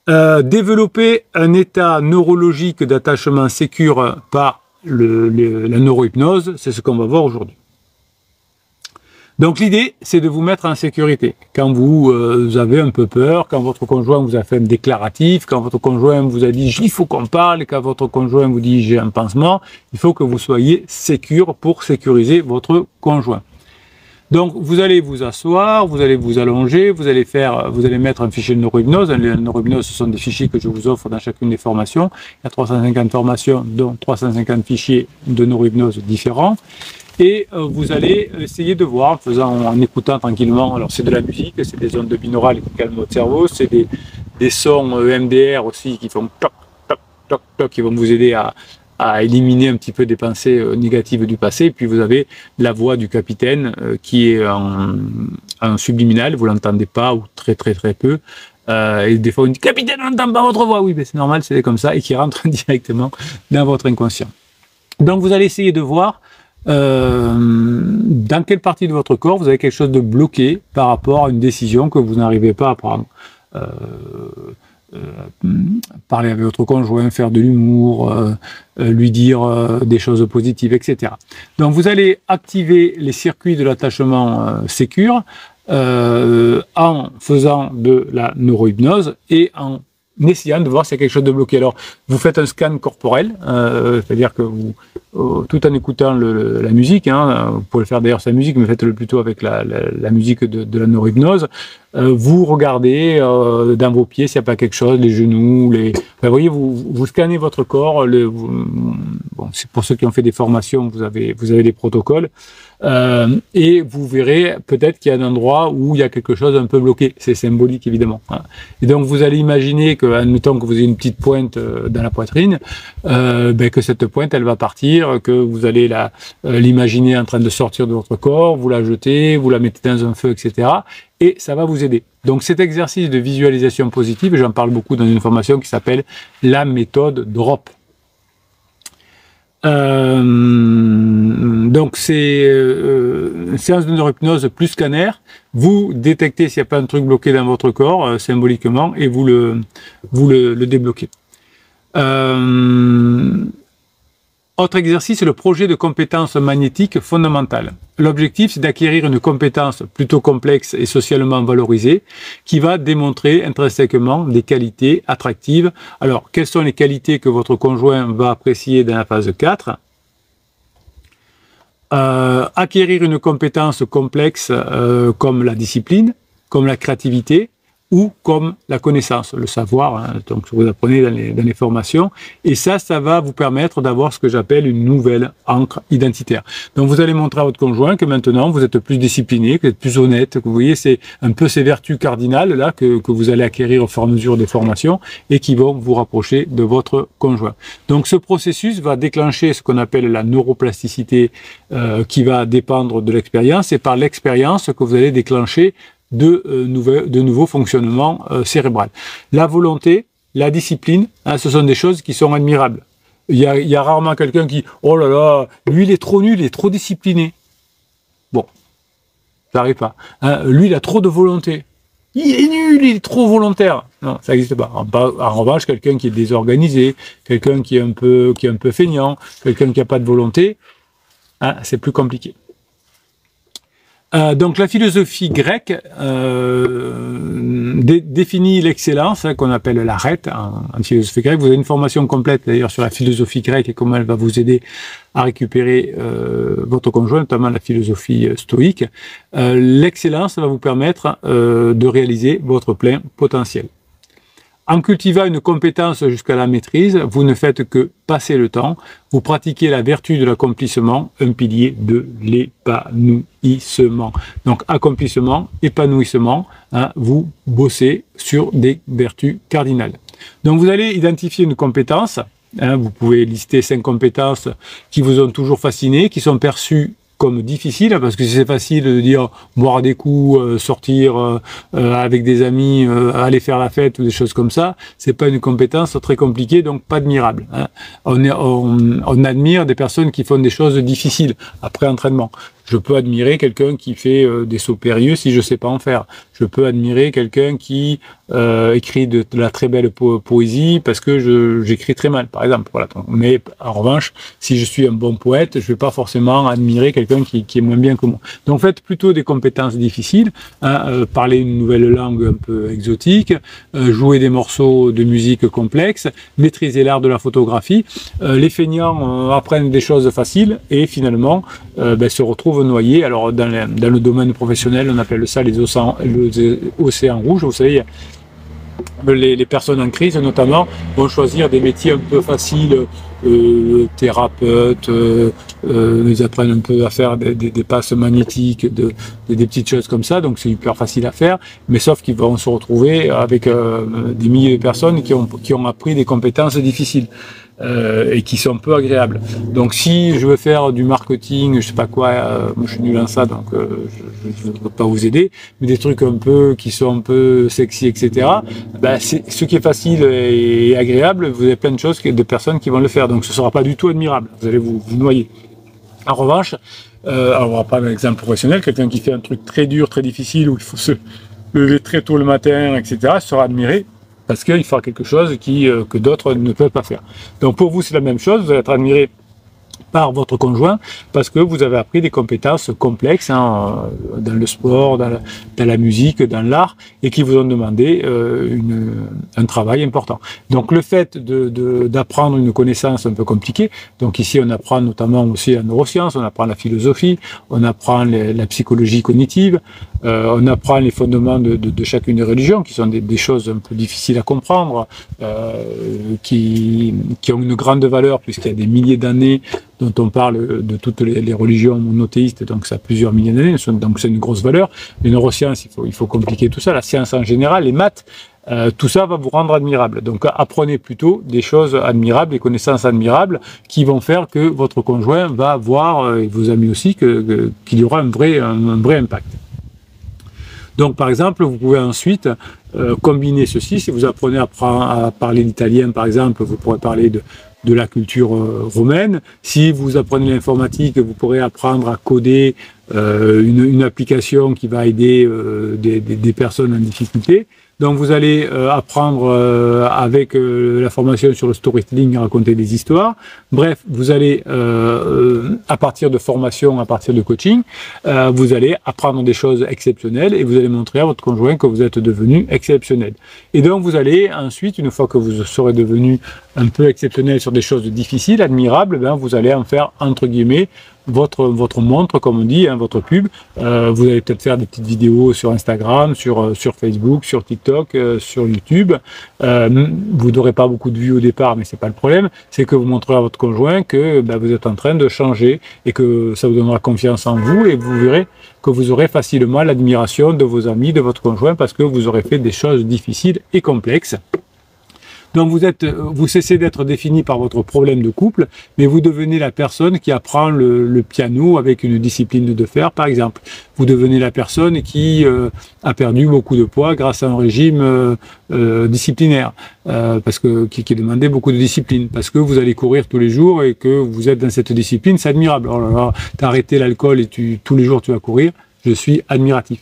Développer un état neurologique d'attachement sécure par la neurohypnose, c'est ce qu'on va voir aujourd'hui. Donc l'idée, c'est de vous mettre en sécurité. Quand vous avez un peu peur, quand votre conjoint vous a fait un déclaratif, quand votre conjoint vous a dit « il faut qu'on parle », quand votre conjoint vous dit « j'ai un pansement », il faut que vous soyez sécure pour sécuriser votre conjoint. Donc, vous allez vous asseoir, vous allez vous allonger, vous allez mettre un fichier de neurohypnose. Les neurohypnose, ce sont des fichiers que je vous offre dans chacune des formations. Il y a 350 formations, dont 350 fichiers de neurohypnose différents. Et vous allez essayer de voir en écoutant tranquillement. Alors, c'est de la musique, c'est des ondes binaurales qui calment votre cerveau, c'est des sons EMDR aussi qui font toc, toc, toc, toc, qui vont vous aider à éliminer un petit peu des pensées négatives du passé. Et puis vous avez la voix du capitaine qui est en subliminal, vous l'entendez pas ou très très très peu. Et des fois on dit capitaine, on n'entend pas votre voix. Oui, mais c'est normal, c'est comme ça, et qui rentre directement dans votre inconscient. Donc vous allez essayer de voir dans quelle partie de votre corps vous avez quelque chose de bloqué par rapport à une décision que vous n'arrivez pas à prendre. Parler avec votre conjoint, faire de l'humour, lui dire des choses positives, etc. Donc vous allez activer les circuits de l'attachement sécure en faisant de la neurohypnose et en essayant de voir s'il y a quelque chose de bloqué. Alors, vous faites un scan corporel, c'est-à-dire que vous, tout en écoutant la musique, hein, vous pouvez le faire d'ailleurs sa musique, mais faites-le plutôt avec la musique de la neurohypnose, vous regardez dans vos pieds s'il n'y a pas quelque chose, les genoux, enfin, vous voyez, vous scannez votre corps, bon, c'est pour ceux qui ont fait des formations, vous avez des protocoles. et vous verrez peut-être qu'il y a un endroit où il y a quelque chose un peu bloqué. C'est symbolique évidemment. Hein. Et donc vous allez imaginer que, admettons que vous ayez une petite pointe dans la poitrine, que cette pointe elle va partir, que vous allez l'imaginer en train de sortir de votre corps, vous la jetez, vous la mettez dans un feu, etc. Et ça va vous aider. Donc cet exercice de visualisation positive, j'en parle beaucoup dans une formation qui s'appelle la méthode DROP. Donc c'est une séance de neurohypnose plus scanner. Vous détectez s'il n'y a pas un truc bloqué dans votre corps symboliquement et vous le débloquez. Autre exercice, le projet de compétences magnétiques fondamentales. L'objectif, c'est d'acquérir une compétence plutôt complexe et socialement valorisée qui va démontrer intrinsèquement des qualités attractives. Alors, quelles sont les qualités que votre conjoint va apprécier dans la phase 4 ? Acquérir une compétence complexe comme la discipline, comme la créativité, ou comme la connaissance, le savoir, hein, donc vous apprenez dans les formations, et ça va vous permettre d'avoir ce que j'appelle une nouvelle encre identitaire. Donc vous allez montrer à votre conjoint que maintenant vous êtes plus discipliné, que vous êtes plus honnête, que vous voyez, c'est un peu ces vertus cardinales là que vous allez acquérir au fur et à mesure des formations et qui vont vous rapprocher de votre conjoint. Donc ce processus va déclencher ce qu'on appelle la neuroplasticité qui va dépendre de l'expérience, et par l'expérience que vous allez déclencher de nouveaux fonctionnements cérébral. La volonté, la discipline, hein, ce sont des choses qui sont admirables. Il y a rarement quelqu'un qui « Oh là là, lui il est trop nul, il est trop discipliné. » Bon, ça n'arrive pas. Hein, lui il a trop de volonté. Il est nul, il est trop volontaire. Non, ça n'existe pas. En revanche, quelqu'un qui est désorganisé, quelqu'un qui est un peu feignant, quelqu'un qui n'a pas de volonté, hein, c'est plus compliqué. Donc la philosophie grecque définit l'excellence, hein, qu'on appelle l'arête en philosophie grecque. Vous avez une formation complète d'ailleurs sur la philosophie grecque et comment elle va vous aider à récupérer votre conjoint, notamment la philosophie stoïque. L'excellence va vous permettre de réaliser votre plein potentiel. En cultivant une compétence jusqu'à la maîtrise, vous ne faites que passer le temps, vous pratiquez la vertu de l'accomplissement, un pilier de l'épanouissement. Donc accomplissement, épanouissement, hein, vous bossez sur des vertus cardinales. Donc vous allez identifier une compétence, hein, vous pouvez lister 5 compétences qui vous ont toujours fasciné, qui sont perçues comme difficile, parce que c'est facile de dire boire des coups, sortir avec des amis, aller faire la fête ou des choses comme ça. C'est pas une compétence très compliquée, donc pas admirable. Hein. On admire des personnes qui font des choses difficiles après entraînement. Je peux admirer quelqu'un qui fait des sauts périlleux si je sais pas en faire. Je peux admirer quelqu'un qui écrit de la très belle poésie parce que j'écris très mal, par exemple. Voilà. Mais en revanche, si je suis un bon poète, je vais pas forcément admirer quelqu'un qui est moins bien que moi. Donc faites plutôt des compétences difficiles, hein, parler une nouvelle langue un peu exotique, jouer des morceaux de musique complexes, maîtriser l'art de la photographie. Les feignants apprennent des choses faciles et finalement se retrouvent noyés. Alors dans le domaine professionnel, on appelle ça les océans rouges. Vous savez, les personnes en crise notamment vont choisir des métiers un peu faciles, thérapeutes, ils apprennent un peu à faire des passes magnétiques, des petites choses comme ça, donc c'est hyper facile à faire, mais sauf qu'ils vont se retrouver avec des milliers de personnes qui ont appris des compétences difficiles. Et qui sont peu agréables. Donc si je veux faire du marketing, je sais pas quoi, moi je suis nul en ça, donc je ne peux pas vous aider, mais des trucs un peu qui sont un peu sexy, etc. Ben, ce qui est facile et agréable, vous avez plein de choses, de personnes qui vont le faire, donc ce sera pas du tout admirable. Vous allez vous noyer. En revanche, alors on va prendre un exemple professionnel, quelqu'un qui fait un truc très dur, très difficile, où il faut se lever très tôt le matin, etc. sera admiré. Parce qu'il fera quelque chose que d'autres ne peuvent pas faire. Donc pour vous, c'est la même chose, vous allez être admiré par votre conjoint parce que vous avez appris des compétences complexes hein, dans le sport, dans la musique, dans l'art et qui vous ont demandé un travail important. Donc le fait d'apprendre une connaissance un peu compliquée, donc ici on apprend notamment aussi la neuroscience, on apprend la philosophie, on apprend la psychologie cognitive, on apprend les fondements de chacune des religions qui sont des choses un peu difficiles à comprendre, qui ont une grande valeur puisqu'il y a des milliers d'années dont on parle de toutes les religions monothéistes, donc ça a plusieurs milliers d'années, donc c'est une grosse valeur. Les neurosciences, il faut compliquer tout ça, la science en général, les maths, tout ça va vous rendre admirable. Donc apprenez plutôt des choses admirables, des connaissances admirables qui vont faire que votre conjoint va voir, et vos amis aussi, qu'il y aura un vrai impact. Donc par exemple, vous pouvez ensuite combiner ceci. Si vous apprenez à parler l'italien, par exemple, vous pourrez parler de la culture romaine. Si vous apprenez l'informatique, vous pourrez apprendre à coder une application qui va aider des personnes en difficulté. Donc vous allez apprendre avec la formation sur le storytelling à raconter des histoires. Bref, vous allez, à partir de formation, à partir de coaching, vous allez apprendre des choses exceptionnelles et vous allez montrer à votre conjoint que vous êtes devenu exceptionnel. Et donc vous allez ensuite, une fois que vous serez devenu un peu exceptionnel sur des choses difficiles, admirables, ben, vous allez en faire, entre guillemets, votre montre, comme on dit, hein, votre pub. Vous allez peut-être faire des petites vidéos sur Instagram, sur Facebook, sur TikTok, sur YouTube. Vous n'aurez pas beaucoup de vues au départ, mais c'est pas le problème. C'est que vous montrerez à votre conjoint que vous êtes en train de changer et que ça vous donnera confiance en vous et vous verrez que vous aurez facilement l'admiration de vos amis, de votre conjoint, parce que vous aurez fait des choses difficiles et complexes. Donc vous cessez d'être défini par votre problème de couple, mais vous devenez la personne qui apprend le piano avec une discipline de fer, par exemple. Vous devenez la personne qui a perdu beaucoup de poids grâce à un régime disciplinaire, qui demandait beaucoup de discipline, parce que vous allez courir tous les jours et que vous êtes dans cette discipline, c'est admirable. Oh là là, t'as arrêté l'alcool et tous les jours tu vas courir, je suis admiratif.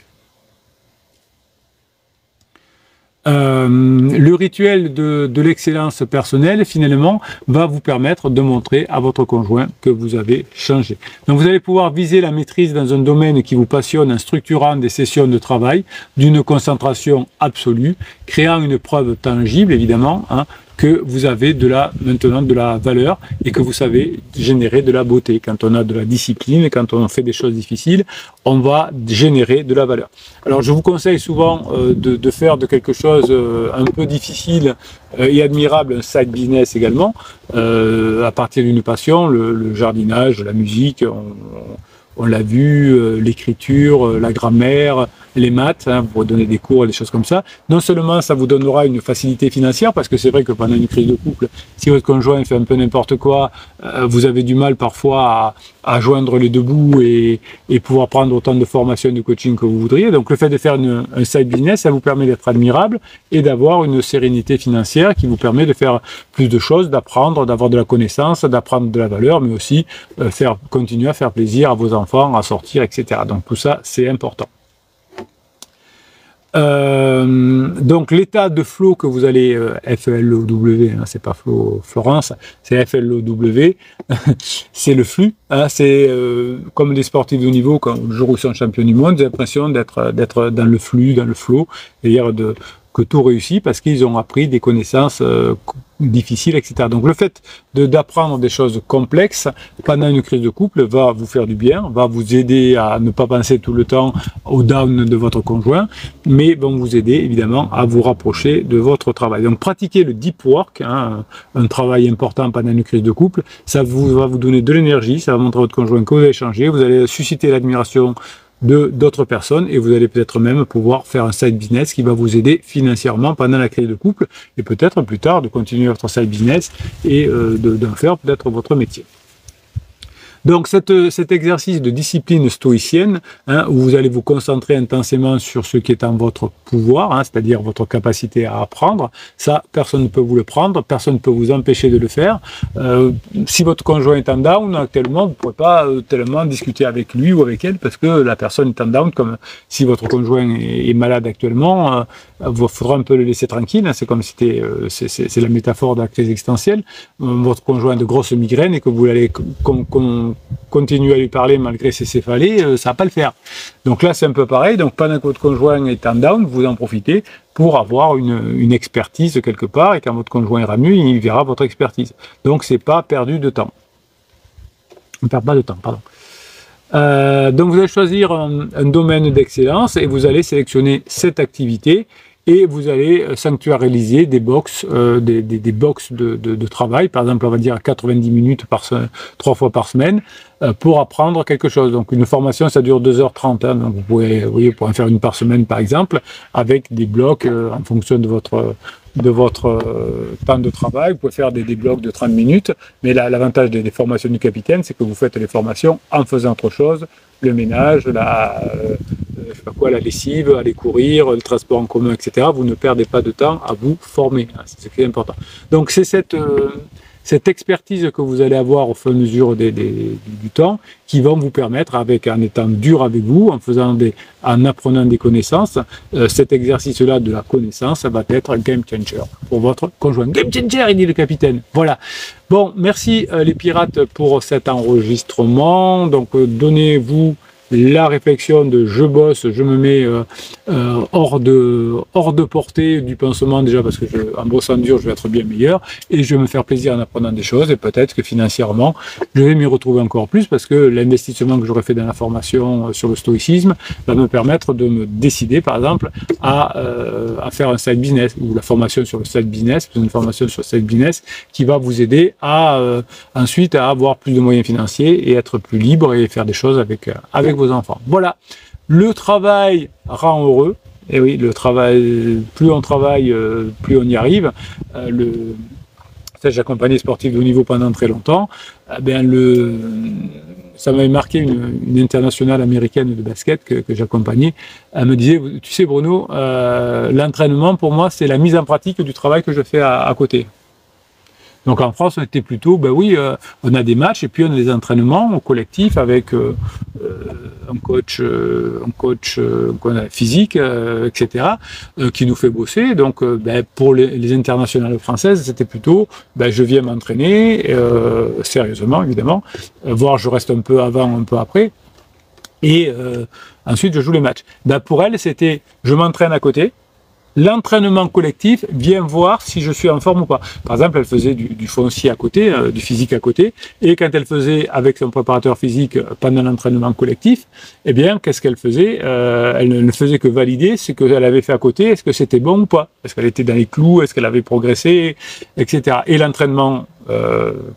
Le rituel de l'excellence personnelle, finalement, va vous permettre de montrer à votre conjoint que vous avez changé. Donc vous allez pouvoir viser la maîtrise dans un domaine qui vous passionne en structurant des sessions de travail d'une concentration absolue, créant une preuve tangible, évidemment, hein, que vous avez maintenant de la valeur et que vous savez générer de la beauté. Quand on a de la discipline, quand on fait des choses difficiles, on va générer de la valeur. Alors je vous conseille souvent de faire de quelque chose un peu difficile et admirable un side business également, à partir d'une passion, le jardinage, la musique, on l'a vu, l'écriture, la grammaire, les maths, hein, vous pourrez donner des cours et des choses comme ça. Non seulement ça vous donnera une facilité financière, parce que c'est vrai que pendant une crise de couple, si votre conjoint fait un peu n'importe quoi, vous avez du mal parfois à joindre les deux bouts et pouvoir prendre autant de formation et de coaching que vous voudriez. Donc le fait de faire un side business, ça vous permet d'être admirable et d'avoir une sérénité financière qui vous permet de faire plus de choses, d'apprendre, d'avoir de la connaissance, d'apprendre de la valeur, mais aussi continuer à faire plaisir à vos enfants, à sortir, etc. Donc tout ça, c'est important. Donc l'état de flow que vous allez F-L-O-W, hein, c'est pas flow Florence, c'est F-L-O-W, c'est le flux, hein, c'est comme des sportifs de haut niveau, quand le jour où ils sont champions du monde, j'ai l'impression d'être dans le flux, dans le flow, c'est-à-dire que tout réussit parce qu'ils ont appris des connaissances difficiles, etc. Donc le fait d'apprendre des choses complexes pendant une crise de couple va vous faire du bien, va vous aider à ne pas penser tout le temps au down de votre conjoint, mais vont vous aider évidemment à vous rapprocher de votre travail. Donc pratiquez le deep work, hein, un travail important pendant une crise de couple, ça va vous donner de l'énergie, ça va montrer à votre conjoint que vous avez changé, vous allez susciter l'admiration d'autres personnes et vous allez peut-être même pouvoir faire un side business qui va vous aider financièrement pendant la crise de couple et peut-être plus tard de continuer votre side business et d'en faire peut-être votre métier. Donc cet exercice de discipline stoïcienne, hein, où vous allez vous concentrer intensément sur ce qui est en votre pouvoir, hein, c'est-à-dire votre capacité à apprendre, ça personne ne peut vous le prendre, personne ne peut vous empêcher de le faire. Si votre conjoint est en down actuellement, vous ne pourrez pas tellement discuter avec lui ou avec elle parce que la personne est en down, comme si votre conjoint est malade actuellement, il faudra un peu le laisser tranquille, hein, c'est comme si c'est la métaphore de la crise existentielle, votre conjoint a de grosses migraines et que vous allez continuer à lui parler malgré ses céphalées, ça va pas le faire. Donc là, c'est un peu pareil. Donc pendant que votre conjoint est en down, vous en profitez pour avoir une expertise quelque part, et quand votre conjoint ira mieux, il verra votre expertise. Donc c'est pas perdu de temps. On ne perd pas de temps, pardon. Donc vous allez choisir un domaine d'excellence et vous allez sélectionner cette activité et vous allez sanctuariser des box, des box de travail, par exemple on va dire 90 minutes 3 fois par semaine, pour apprendre quelque chose. Donc une formation ça dure 2h30, hein, donc vous pouvez en faire une par semaine par exemple, avec des blocs en fonction de votre temps de travail. Vous pouvez faire des blocs de 30 minutes, mais l'avantage des formations du capitaine, c'est que vous faites les formations en faisant autre chose, le ménage, je sais pas quoi, la lessive, aller courir, le transport en commun, etc. Vous ne perdez pas de temps à vous former, c'est ce qui est important. Donc c'est cette expertise que vous allez avoir au fur et à mesure du temps qui vont vous permettre, en étant dur avec vous, en apprenant des connaissances, cet exercice-là de la connaissance va être un game changer pour votre conjoint. Game changer, il dit le capitaine. Voilà. Bon, merci les pirates pour cet enregistrement. Donc donnez-vous la réflexion de je bosse, je me mets hors de portée du pansement déjà parce que en bossant dur je vais être bien meilleur et je vais me faire plaisir en apprenant des choses et peut-être que financièrement je vais m'y retrouver encore plus parce que l'investissement que j'aurais fait dans la formation sur le stoïcisme va me permettre de me décider par exemple à faire un side business ou la formation sur le side business, une formation sur le side business qui va vous aider à ensuite à avoir plus de moyens financiers et être plus libre et faire des choses avec vos enfants. Voilà, le travail rend heureux. Et oui, le travail, plus on travaille, plus on y arrive. J'ai accompagné sportif de haut niveau pendant très longtemps. Ça m'avait marqué une internationale américaine de basket que j'accompagnais. Elle me disait, tu sais Bruno, l'entraînement pour moi c'est la mise en pratique du travail que je fais à côté. Donc en France, on était plutôt, on a des matchs et puis on a des entraînements collectifs avec un coach physique, etc., qui nous fait bosser. Donc pour les internationales françaises, c'était plutôt, je viens m'entraîner, sérieusement évidemment, voire je reste un peu avant, un peu après, et ensuite je joue les matchs. Pour elle, c'était, je m'entraîne à côté. L'entraînement collectif vient voir si je suis en forme ou pas. Par exemple, elle faisait du foncier à côté, du physique à côté, et quand elle faisait avec son préparateur physique pendant l'entraînement collectif, eh bien, qu'est-ce qu'elle faisait? Elle ne faisait que valider ce qu'elle avait fait à côté, est-ce que c'était bon ou pas? Est-ce qu'elle était dans les clous? Est-ce qu'elle avait progressé? Etc. Et l'entraînement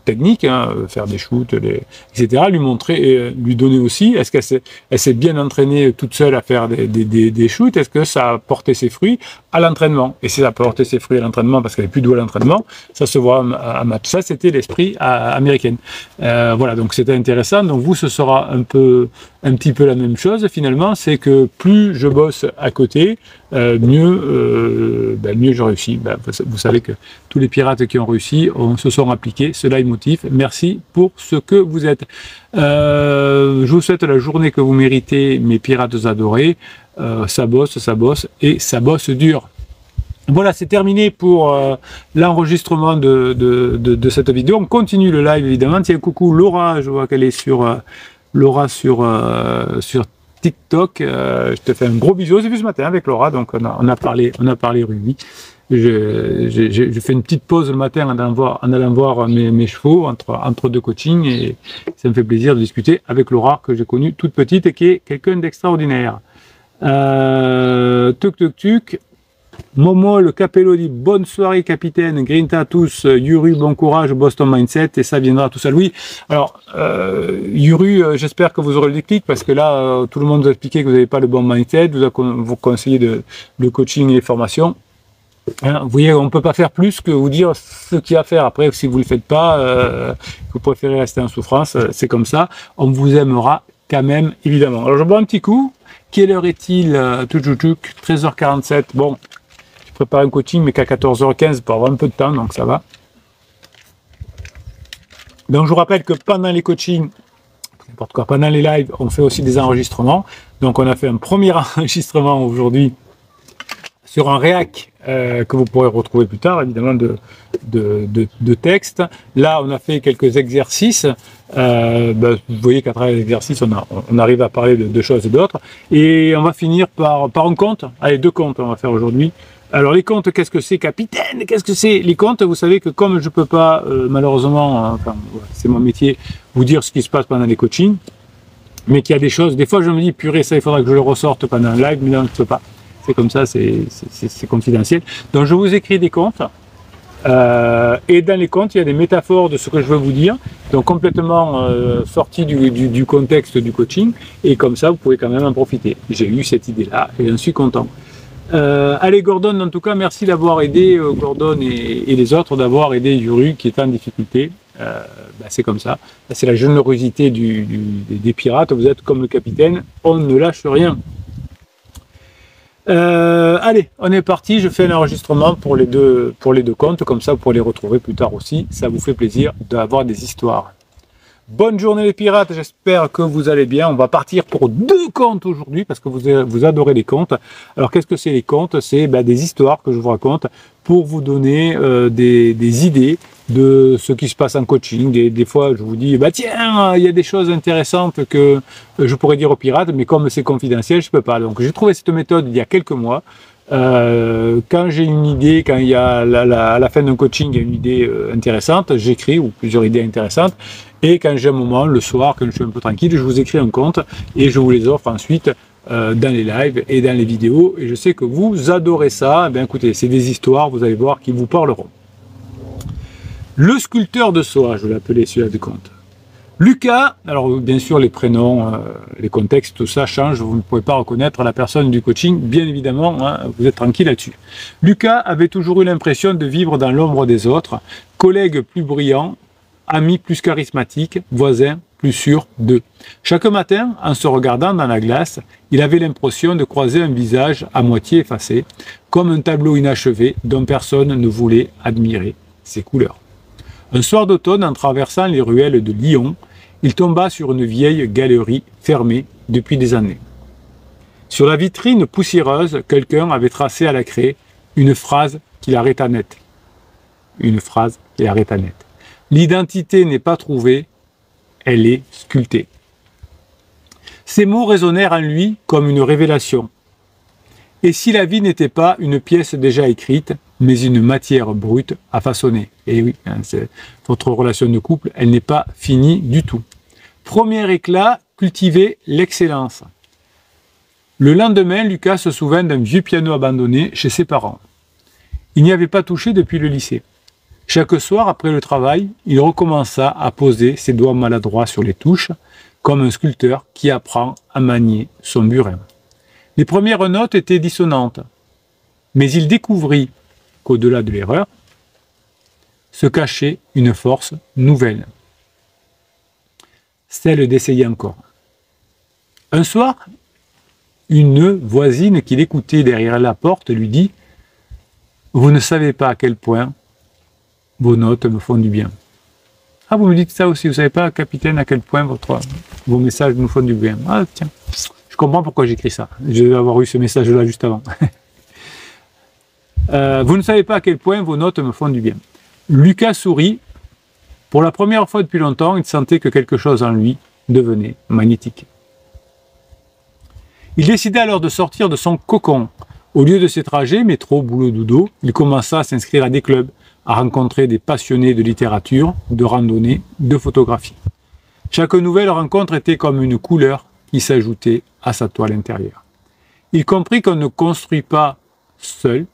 technique, faire des shoots, etc., lui montrer, lui donner aussi, est-ce qu'elle s'est bien entraînée toute seule à faire des shoots, est-ce que ça a porté ses fruits à l'entraînement, et si ça a porté ses fruits à l'entraînement parce qu'elle est plus douée à l'entraînement, ça se voit à match. Ça, c'était l'esprit américain. Voilà, donc c'était intéressant. Donc vous, ce sera un petit peu la même chose finalement, c'est que plus je bosse à côté, mieux je réussis. Vous savez que tous les pirates qui ont réussi se sont appliqués, cela est motif. Merci pour ce que vous êtes. Je vous souhaite la journée que vous méritez, mes pirates adorés. Ça bosse et ça bosse dur. Voilà, c'est terminé pour l'enregistrement de cette vidéo. On continue le live évidemment. Tiens, coucou Laura, je vois qu'elle est sur TikTok. Je te fais un gros bisou. J'ai vu ce matin avec Laura, donc on a parlé rugby. Je fais une petite pause le matin en allant voir mes chevaux entre deux coachings et ça me fait plaisir de discuter avec Laura que j'ai connue toute petite et qui est quelqu'un d'extraordinaire. Tuc. Momo, le Capello dit bonne soirée capitaine, grinta à tous, Yuru, bon courage, Boston Mindset et ça viendra tout seul. Oui, alors Yuru, j'espère que vous aurez le déclic parce que là, tout le monde vous a expliqué que vous n'avez pas le bon mindset, vous conseillez le coaching et les formations. Vous voyez, on ne peut pas faire plus que vous dire ce qu'il y a à faire. Après, si vous ne le faites pas, vous préférez rester en souffrance, c'est comme ça. On vous aimera quand même, évidemment. Alors, je bois un petit coup. Quelle heure est-il? 13h47. Bon, je prépare un coaching, mais qu'à 14h15 pour avoir un peu de temps, donc ça va. Donc, je vous rappelle que pendant les coachings, n'importe quoi, pendant les lives, on fait aussi des enregistrements. Donc, on a fait un premier enregistrement aujourd'hui sur un réac que vous pourrez retrouver plus tard, évidemment, de texte. Là, on a fait quelques exercices. Vous voyez qu'à travers les exercices, on arrive à parler de choses et d'autres. Et on va finir par un compte. Allez, 2 comptes, on va faire aujourd'hui. Alors, les comptes, qu'est-ce que c'est, capitaine? Qu'est-ce que c'est? Les comptes, vous savez que comme je peux pas, malheureusement, c'est mon métier, vous dire ce qui se passe pendant les coachings, mais qu'il y a des choses, des fois, je me dis, purée, ça, il faudra que je le ressorte pendant un live, mais non, je ne peux pas. fait comme ça, c'est confidentiel. Donc je vous écris des comptes. Et dans les contes, il y a des métaphores de ce que je veux vous dire, donc complètement sorties du contexte du coaching, et comme ça, vous pouvez quand même en profiter. J'ai eu cette idée-là, et j'en suis content. Allez Gordon, en tout cas, merci d'avoir aidé Gordon et les autres, d'avoir aidé Yuru qui est en difficulté. C'est comme ça, c'est la générosité des pirates, vous êtes comme le capitaine, on ne lâche rien. Allez, on est parti, je fais un enregistrement pour les deux comptes, comme ça vous pourrez les retrouver plus tard aussi, ça vous fait plaisir d'avoir des histoires. Bonne journée les pirates, j'espère que vous allez bien. On va partir pour 2 contes aujourd'hui parce que vous adorez les contes. Alors qu'est-ce que c'est les contes? C'est des histoires que je vous raconte pour vous donner des idées de ce qui se passe en coaching. Des fois je vous dis, tiens, il y a des choses intéressantes que je pourrais dire aux pirates, mais comme c'est confidentiel, je peux pas. Donc j'ai trouvé cette méthode il y a quelques mois. Quand j'ai une idée, quand il y a à la fin d'un coaching, il y a une idée intéressante, j'écris, ou plusieurs idées intéressantes, et quand j'ai un moment, le soir, quand je suis un peu tranquille, je vous écris un compte, et je vous les offre ensuite dans les lives et dans les vidéos, et je sais que vous adorez ça. Écoutez, c'est des histoires, vous allez voir, qui vous parleront. Le sculpteur de soie, je vais l'appeler celui-là du conte. Lucas, alors bien sûr les prénoms, les contextes, tout ça change, vous ne pouvez pas reconnaître la personne du coaching, bien évidemment, vous êtes tranquille là-dessus. Lucas avait toujours eu l'impression de vivre dans l'ombre des autres, collègue plus brillant, ami plus charismatique, voisin plus sûr d'eux. Chaque matin, en se regardant dans la glace, il avait l'impression de croiser un visage à moitié effacé, comme un tableau inachevé dont personne ne voulait admirer ses couleurs. Un soir d'automne, en traversant les ruelles de Lyon, il tomba sur une vieille galerie fermée depuis des années. Sur la vitrine poussiéreuse, quelqu'un avait tracé à la craie une phrase qui l'arrêta net. Une phrase qui l'arrêta net. L'identité n'est pas trouvée, elle est sculptée. Ces mots résonnèrent en lui comme une révélation. Et si la vie n'était pas une pièce déjà écrite, mais une matière brute à façonner. Et oui, votre relation de couple, elle n'est pas finie du tout. Premier éclat, cultiver l'excellence. Le lendemain, Lucas se souvint d'un vieux piano abandonné chez ses parents. Il n'y avait pas touché depuis le lycée. Chaque soir, après le travail, il recommença à poser ses doigts maladroits sur les touches, comme un sculpteur qui apprend à manier son burin. Les premières notes étaient dissonantes, mais il découvrit qu'au-delà de l'erreur, se cachait une force nouvelle, celle d'essayer encore. Un soir, une voisine qui l'écoutait derrière la porte lui dit « Vous ne savez pas à quel point vos notes me font du bien. » Ah, vous me dites ça aussi, vous ne savez pas, capitaine, à quel point vos messages nous font du bien. Ah, tiens, je comprends pourquoi j'écris ça. Je vais avoir eu ce message-là juste avant. Vous ne savez pas à quel point vos notes me font du bien. Lucas sourit. Pour la première fois depuis longtemps, il sentait que quelque chose en lui devenait magnétique. Il décida alors de sortir de son cocon. Au lieu de ses trajets, métro, boulot, dodo, il commença à s'inscrire à des clubs, à rencontrer des passionnés de littérature, de randonnée, de photographie. Chaque nouvelle rencontre était comme une couleur qui s'ajoutait à sa toile intérieure. Il comprit qu'on ne construit pas seul,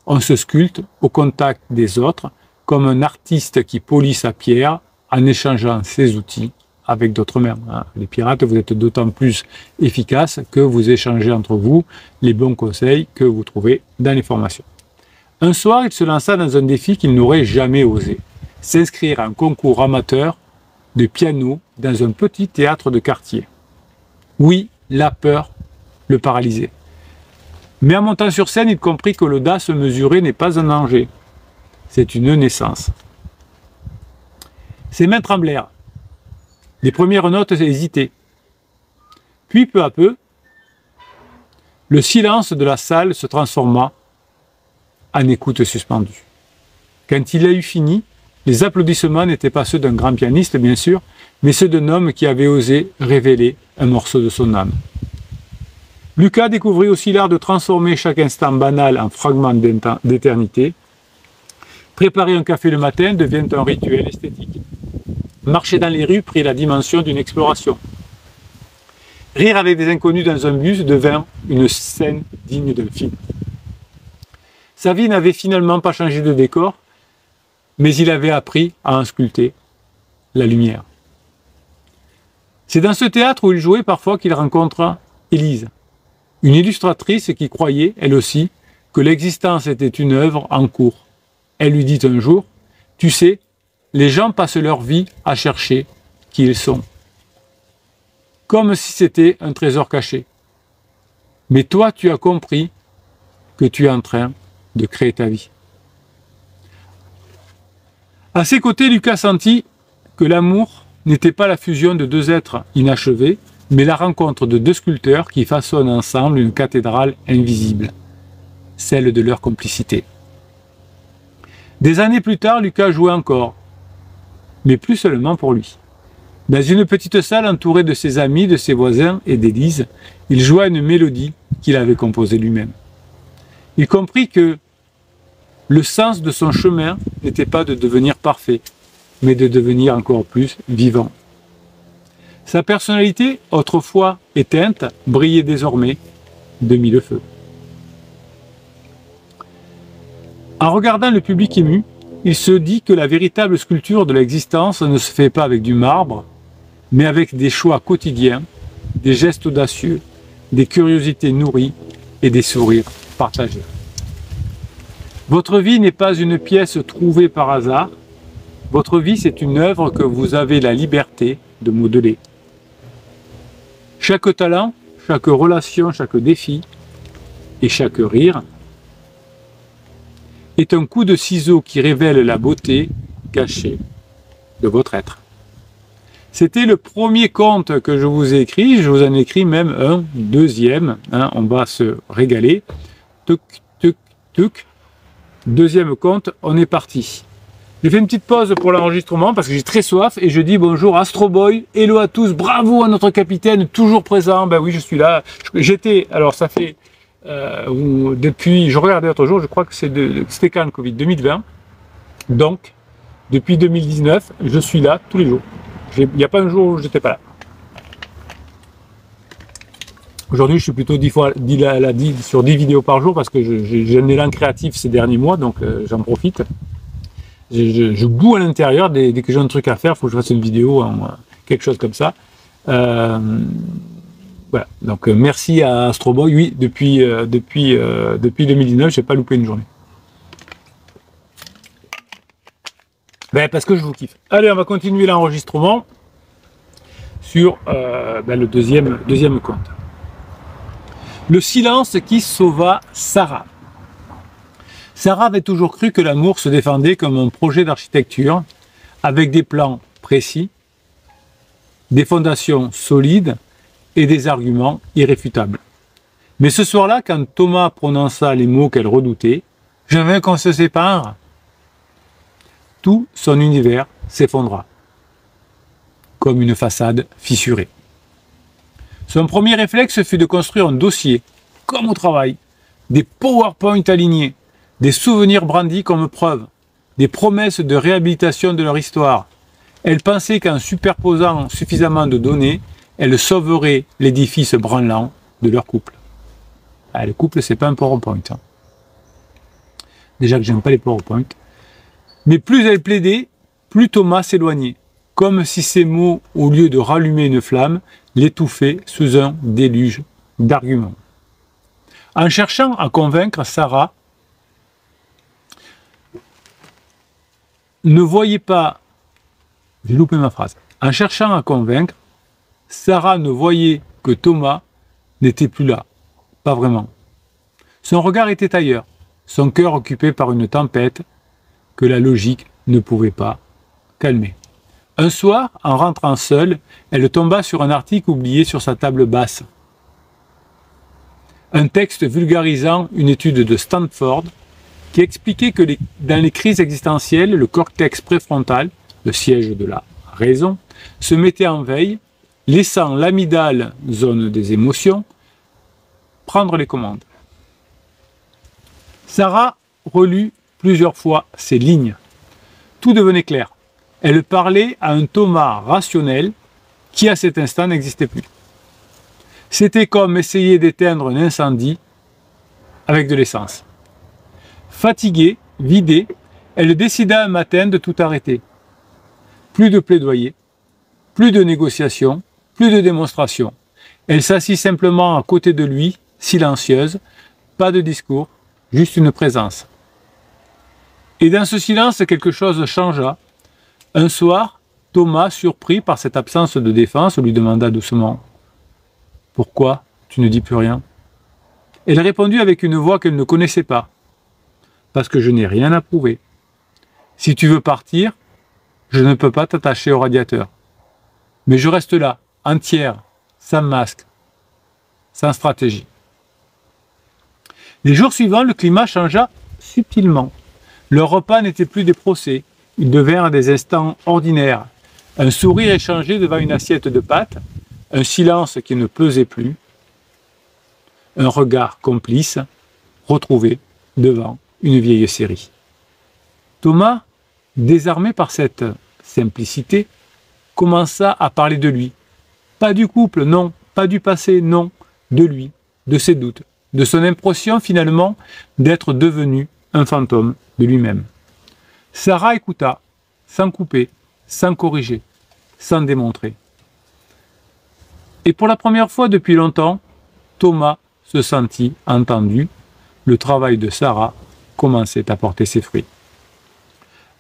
on se sculpte au contact des autres, comme un artiste qui polit sa pierre en échangeant ses outils avec d'autres mains. Les pirates, vous êtes d'autant plus efficaces que vous échangez entre vous les bons conseils que vous trouvez dans les formations. Un soir, il se lança dans un défi qu'il n'aurait jamais osé, s'inscrire à un concours amateur de piano dans un petit théâtre de quartier. Oui, la peur le paralysait. Mais en montant sur scène, il comprit que l'audace mesurée n'est pas un danger, c'est une naissance. Ses mains tremblèrent. Les premières notes hésitaient. Puis, peu à peu, le silence de la salle se transforma en écoute suspendue. Quand il a eu fini, les applaudissements n'étaient pas ceux d'un grand pianiste, bien sûr, mais ceux d'un homme qui avait osé révéler un morceau de son âme. Lucas découvrit aussi l'art de transformer chaque instant banal en fragment d'éternité. Préparer un café le matin devient un rituel esthétique. Marcher dans les rues prit la dimension d'une exploration. Rire avec des inconnus dans un bus devint une scène digne d'un film. Sa vie n'avait finalement pas changé de décor, mais il avait appris à en sculpter la lumière. C'est dans ce théâtre où il jouait parfois qu'il rencontre Élise, une illustratrice qui croyait, elle aussi, que l'existence était une œuvre en cours. Elle lui dit un jour, « Tu sais, les gens passent leur vie à chercher qui ils sont. Comme si c'était un trésor caché. Mais toi, tu as compris que tu es en train de créer ta vie. » À ses côtés, Lucas sentit que l'amour n'était pas la fusion de deux êtres inachevés, mais la rencontre de deux sculpteurs qui façonnent ensemble une cathédrale invisible, celle de leur complicité. Des années plus tard, Lucas jouait encore, mais plus seulement pour lui. Dans une petite salle entourée de ses amis, de ses voisins et d'Élise, il joua une mélodie qu'il avait composée lui-même. Il comprit que le sens de son chemin n'était pas de devenir parfait, mais de devenir encore plus vivant. Sa personnalité, autrefois éteinte, brillait désormais de mille feux. En regardant le public ému, il se dit que la véritable sculpture de l'existence ne se fait pas avec du marbre, mais avec des choix quotidiens, des gestes audacieux, des curiosités nourries et des sourires partagés. Votre vie n'est pas une pièce trouvée par hasard, votre vie c'est une œuvre que vous avez la liberté de modeler. Chaque talent, chaque relation, chaque défi et chaque rire est un coup de ciseau qui révèle la beauté cachée de votre être. C'était le premier conte que je vous ai écrit, je vous en ai écrit même un deuxième, on va se régaler. Tuc, tuc, tuc. Deuxième conte, on est parti. J'ai fait une petite pause pour l'enregistrement parce que j'ai très soif et je dis bonjour Astro Boy, hello à tous, bravo à notre capitaine, toujours présent. Ben oui, je suis là. J'étais, alors ça fait depuis, je regardais l'autre jour, je crois que c'était quand le Covid 2020. Donc, depuis 2019, je suis là tous les jours. Il n'y a pas un jour où je n'étais pas là. Aujourd'hui, je suis plutôt 10 sur 10 vidéos par jour parce que j'ai un élan créatif ces derniers mois, donc j'en profite. Je boue à l'intérieur, dès que j'ai un truc à faire, il faut que je fasse une vidéo, quelque chose comme ça. Voilà, donc merci à Astro Boy, oui, depuis 2019, je n'ai pas loupé une journée. Ben, parce que je vous kiffe. Allez, on va continuer l'enregistrement sur le deuxième conte. Le silence qui sauva Sarah. Sarah avait toujours cru que l'amour se défendait comme un projet d'architecture, avec des plans précis, des fondations solides et des arguments irréfutables. Mais ce soir-là, quand Thomas prononça les mots qu'elle redoutait, « Je veux qu'on se sépare », tout son univers s'effondra, comme une façade fissurée. Son premier réflexe fut de construire un dossier, comme au travail, des PowerPoint alignés, des souvenirs brandis comme preuve, des promesses de réhabilitation de leur histoire. Elle pensait qu'en superposant suffisamment de données, elle sauverait l'édifice branlant de leur couple. Ah, le couple, c'est pas un PowerPoint. Déjà que j'aime pas les PowerPoint. Mais plus elle plaidait, plus Thomas s'éloignait, comme si ces mots, au lieu de rallumer une flamme, l'étouffaient sous un déluge d'arguments. En cherchant à convaincre, Sarah ne voyait pas... J'ai loupé ma phrase. En cherchant à convaincre, Sarah ne voyait que Thomas n'était plus là. Pas vraiment. Son regard était ailleurs, son cœur occupé par une tempête que la logique ne pouvait pas calmer. Un soir, en rentrant seule, elle tomba sur un article oublié sur sa table basse. Un texte vulgarisant une étude de Stanford qui expliquait que dans les crises existentielles, le cortex préfrontal, le siège de la raison, se mettait en veille, laissant l'amygdale, zone des émotions, prendre les commandes. Sarah relut plusieurs fois ces lignes. Tout devenait clair. Elle parlait à un Thomas rationnel qui, à cet instant, n'existait plus. C'était comme essayer d'éteindre un incendie avec de l'essence. Fatiguée, vidée, elle décida un matin de tout arrêter. Plus de plaidoyer, plus de négociations, plus de démonstrations. Elle s'assit simplement à côté de lui, silencieuse, pas de discours, juste une présence. Et dans ce silence, quelque chose changea. Un soir, Thomas, surpris par cette absence de défense, lui demanda doucement « Pourquoi tu ne dis plus rien ?» Elle répondit avec une voix qu'elle ne connaissait pas. « Parce que je n'ai rien à prouver. Si tu veux partir, je ne peux pas t'attacher au radiateur. Mais je reste là, entière, sans masque, sans stratégie. » Les jours suivants, le climat changea subtilement. Leurs repas n'étaient plus des procès, ils devinrent des instants ordinaires. Un sourire échangé devant une assiette de pâtes, un silence qui ne pesait plus, un regard complice retrouvé devant une vieille série. Thomas, désarmé par cette simplicité, commença à parler de lui. Pas du couple, non, pas du passé, non, de lui, de ses doutes, de son impression finalement d'être devenu un fantôme de lui-même. Sarah écouta, sans couper, sans corriger, sans démontrer. Et pour la première fois depuis longtemps, Thomas se sentit entendu. Le travail de Sarah commençait à porter ses fruits.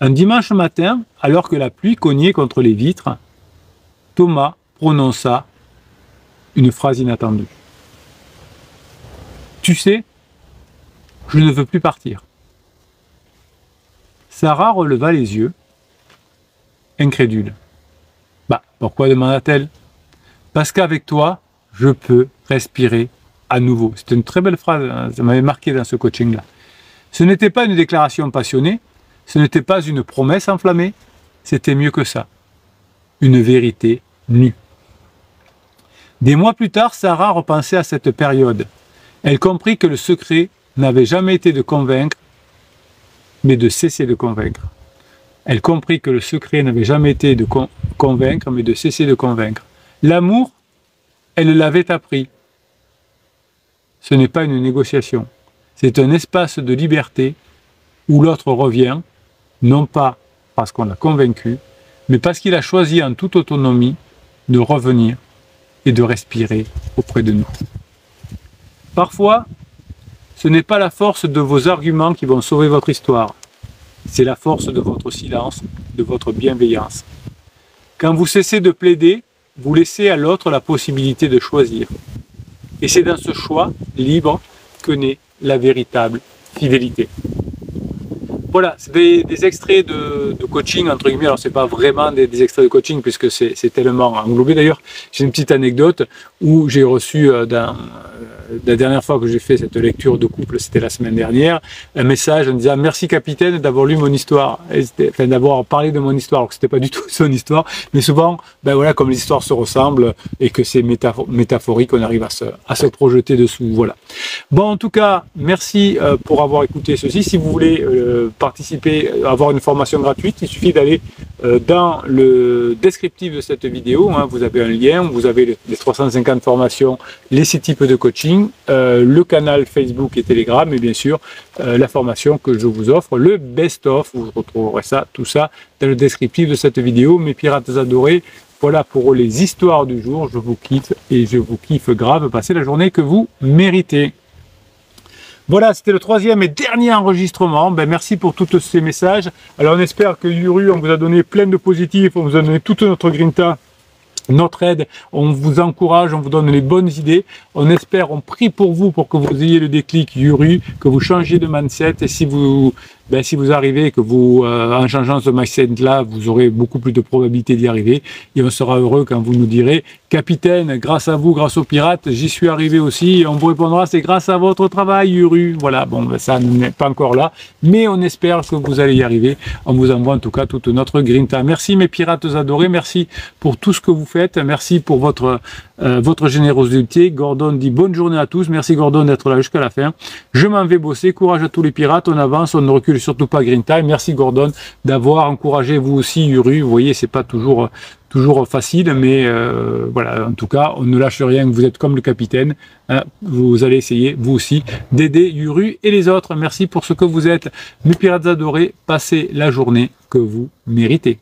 Un dimanche matin, alors que la pluie cognait contre les vitres, Thomas prononça une phrase inattendue. « Tu sais, je ne veux plus partir. » Sarah releva les yeux, incrédule. « Bah, pourquoi demanda-t-elle ? Parce qu'avec toi, je peux respirer à nouveau. » C'était une très belle phrase, hein, ça m'avait marqué dans ce coaching-là. Ce n'était pas une déclaration passionnée, ce n'était pas une promesse enflammée, c'était mieux que ça. Une vérité nue. Des mois plus tard, Sarah repensait à cette période. Elle comprit que le secret n'avait jamais été de convaincre, mais de cesser de convaincre. Elle comprit que le secret n'avait jamais été de convaincre, mais de cesser de convaincre. L'amour, elle l'avait appris. Ce n'est pas une négociation. C'est un espace de liberté où l'autre revient, non pas parce qu'on l'a convaincu, mais parce qu'il a choisi en toute autonomie de revenir et de respirer auprès de nous. Parfois, ce n'est pas la force de vos arguments qui vont sauver votre histoire. C'est la force de votre silence, de votre bienveillance. Quand vous cessez de plaider, vous laissez à l'autre la possibilité de choisir. Et c'est dans ce choix libre que naît la véritable fidélité. Voilà, c'est des extraits de coaching, entre guillemets. Alors, c'est pas vraiment des extraits de coaching, puisque c'est tellement englobé. D'ailleurs, j'ai une petite anecdote où j'ai reçu, la dernière fois que j'ai fait cette lecture de couple, c'était la semaine dernière, un message en disant « Merci capitaine d'avoir lu mon histoire », enfin d'avoir parlé de mon histoire, alors que c'était pas du tout son histoire, mais souvent, ben voilà, comme les histoires se ressemblent et que c'est métaphorique, on arrive à se projeter dessous, voilà. Bon, en tout cas, merci pour avoir écouté ceci. Si vous voulez participer, avoir une formation gratuite, il suffit d'aller dans le descriptif de cette vidéo, hein, vous avez un lien, vous avez les 350 formations, les 6 types de coaching, le canal Facebook et Telegram, et bien sûr la formation que je vous offre, le best-of, vous retrouverez ça, tout ça dans le descriptif de cette vidéo. Mes pirates adorés, voilà pour les histoires du jour, je vous quitte et je vous kiffe grave, passez la journée que vous méritez. Voilà, c'était le 3e et dernier enregistrement. Ben, merci pour tous ces messages. Alors, on espère que Yuru, on vous a donné plein de positifs, on vous a donné toute notre grinta, notre aide, on vous encourage, on vous donne les bonnes idées. On espère, on prie pour vous pour que vous ayez le déclic Yuru, que vous changiez de mindset. Et si vous arrivez, que vous, en changeant ce mindset-là, vous aurez beaucoup plus de probabilité d'y arriver. Et on sera heureux quand vous nous direz, capitaine, grâce à vous, grâce aux pirates, j'y suis arrivé aussi. Et on vous répondra, c'est grâce à votre travail, Yuru. Voilà, bon, ben, ça n'est pas encore là. Mais on espère que vous allez y arriver. On vous envoie en tout cas toute notre grinta. Merci mes pirates adorés. Merci pour tout ce que vous faites. Merci pour votre générosité. Gordon dit bonne journée à tous. Merci Gordon d'être là jusqu'à la fin. Je m'en vais bosser. Courage à tous les pirates. On avance, on ne recule surtout pas Green Time. Merci Gordon d'avoir encouragé vous aussi Yuru. Vous voyez, c'est pas toujours toujours facile, mais voilà, en tout cas, on ne lâche rien, vous êtes comme le capitaine, hein, vous allez essayer, vous aussi, d'aider Yuru et les autres. Merci pour ce que vous êtes, mes pirates adorés, passez la journée que vous méritez.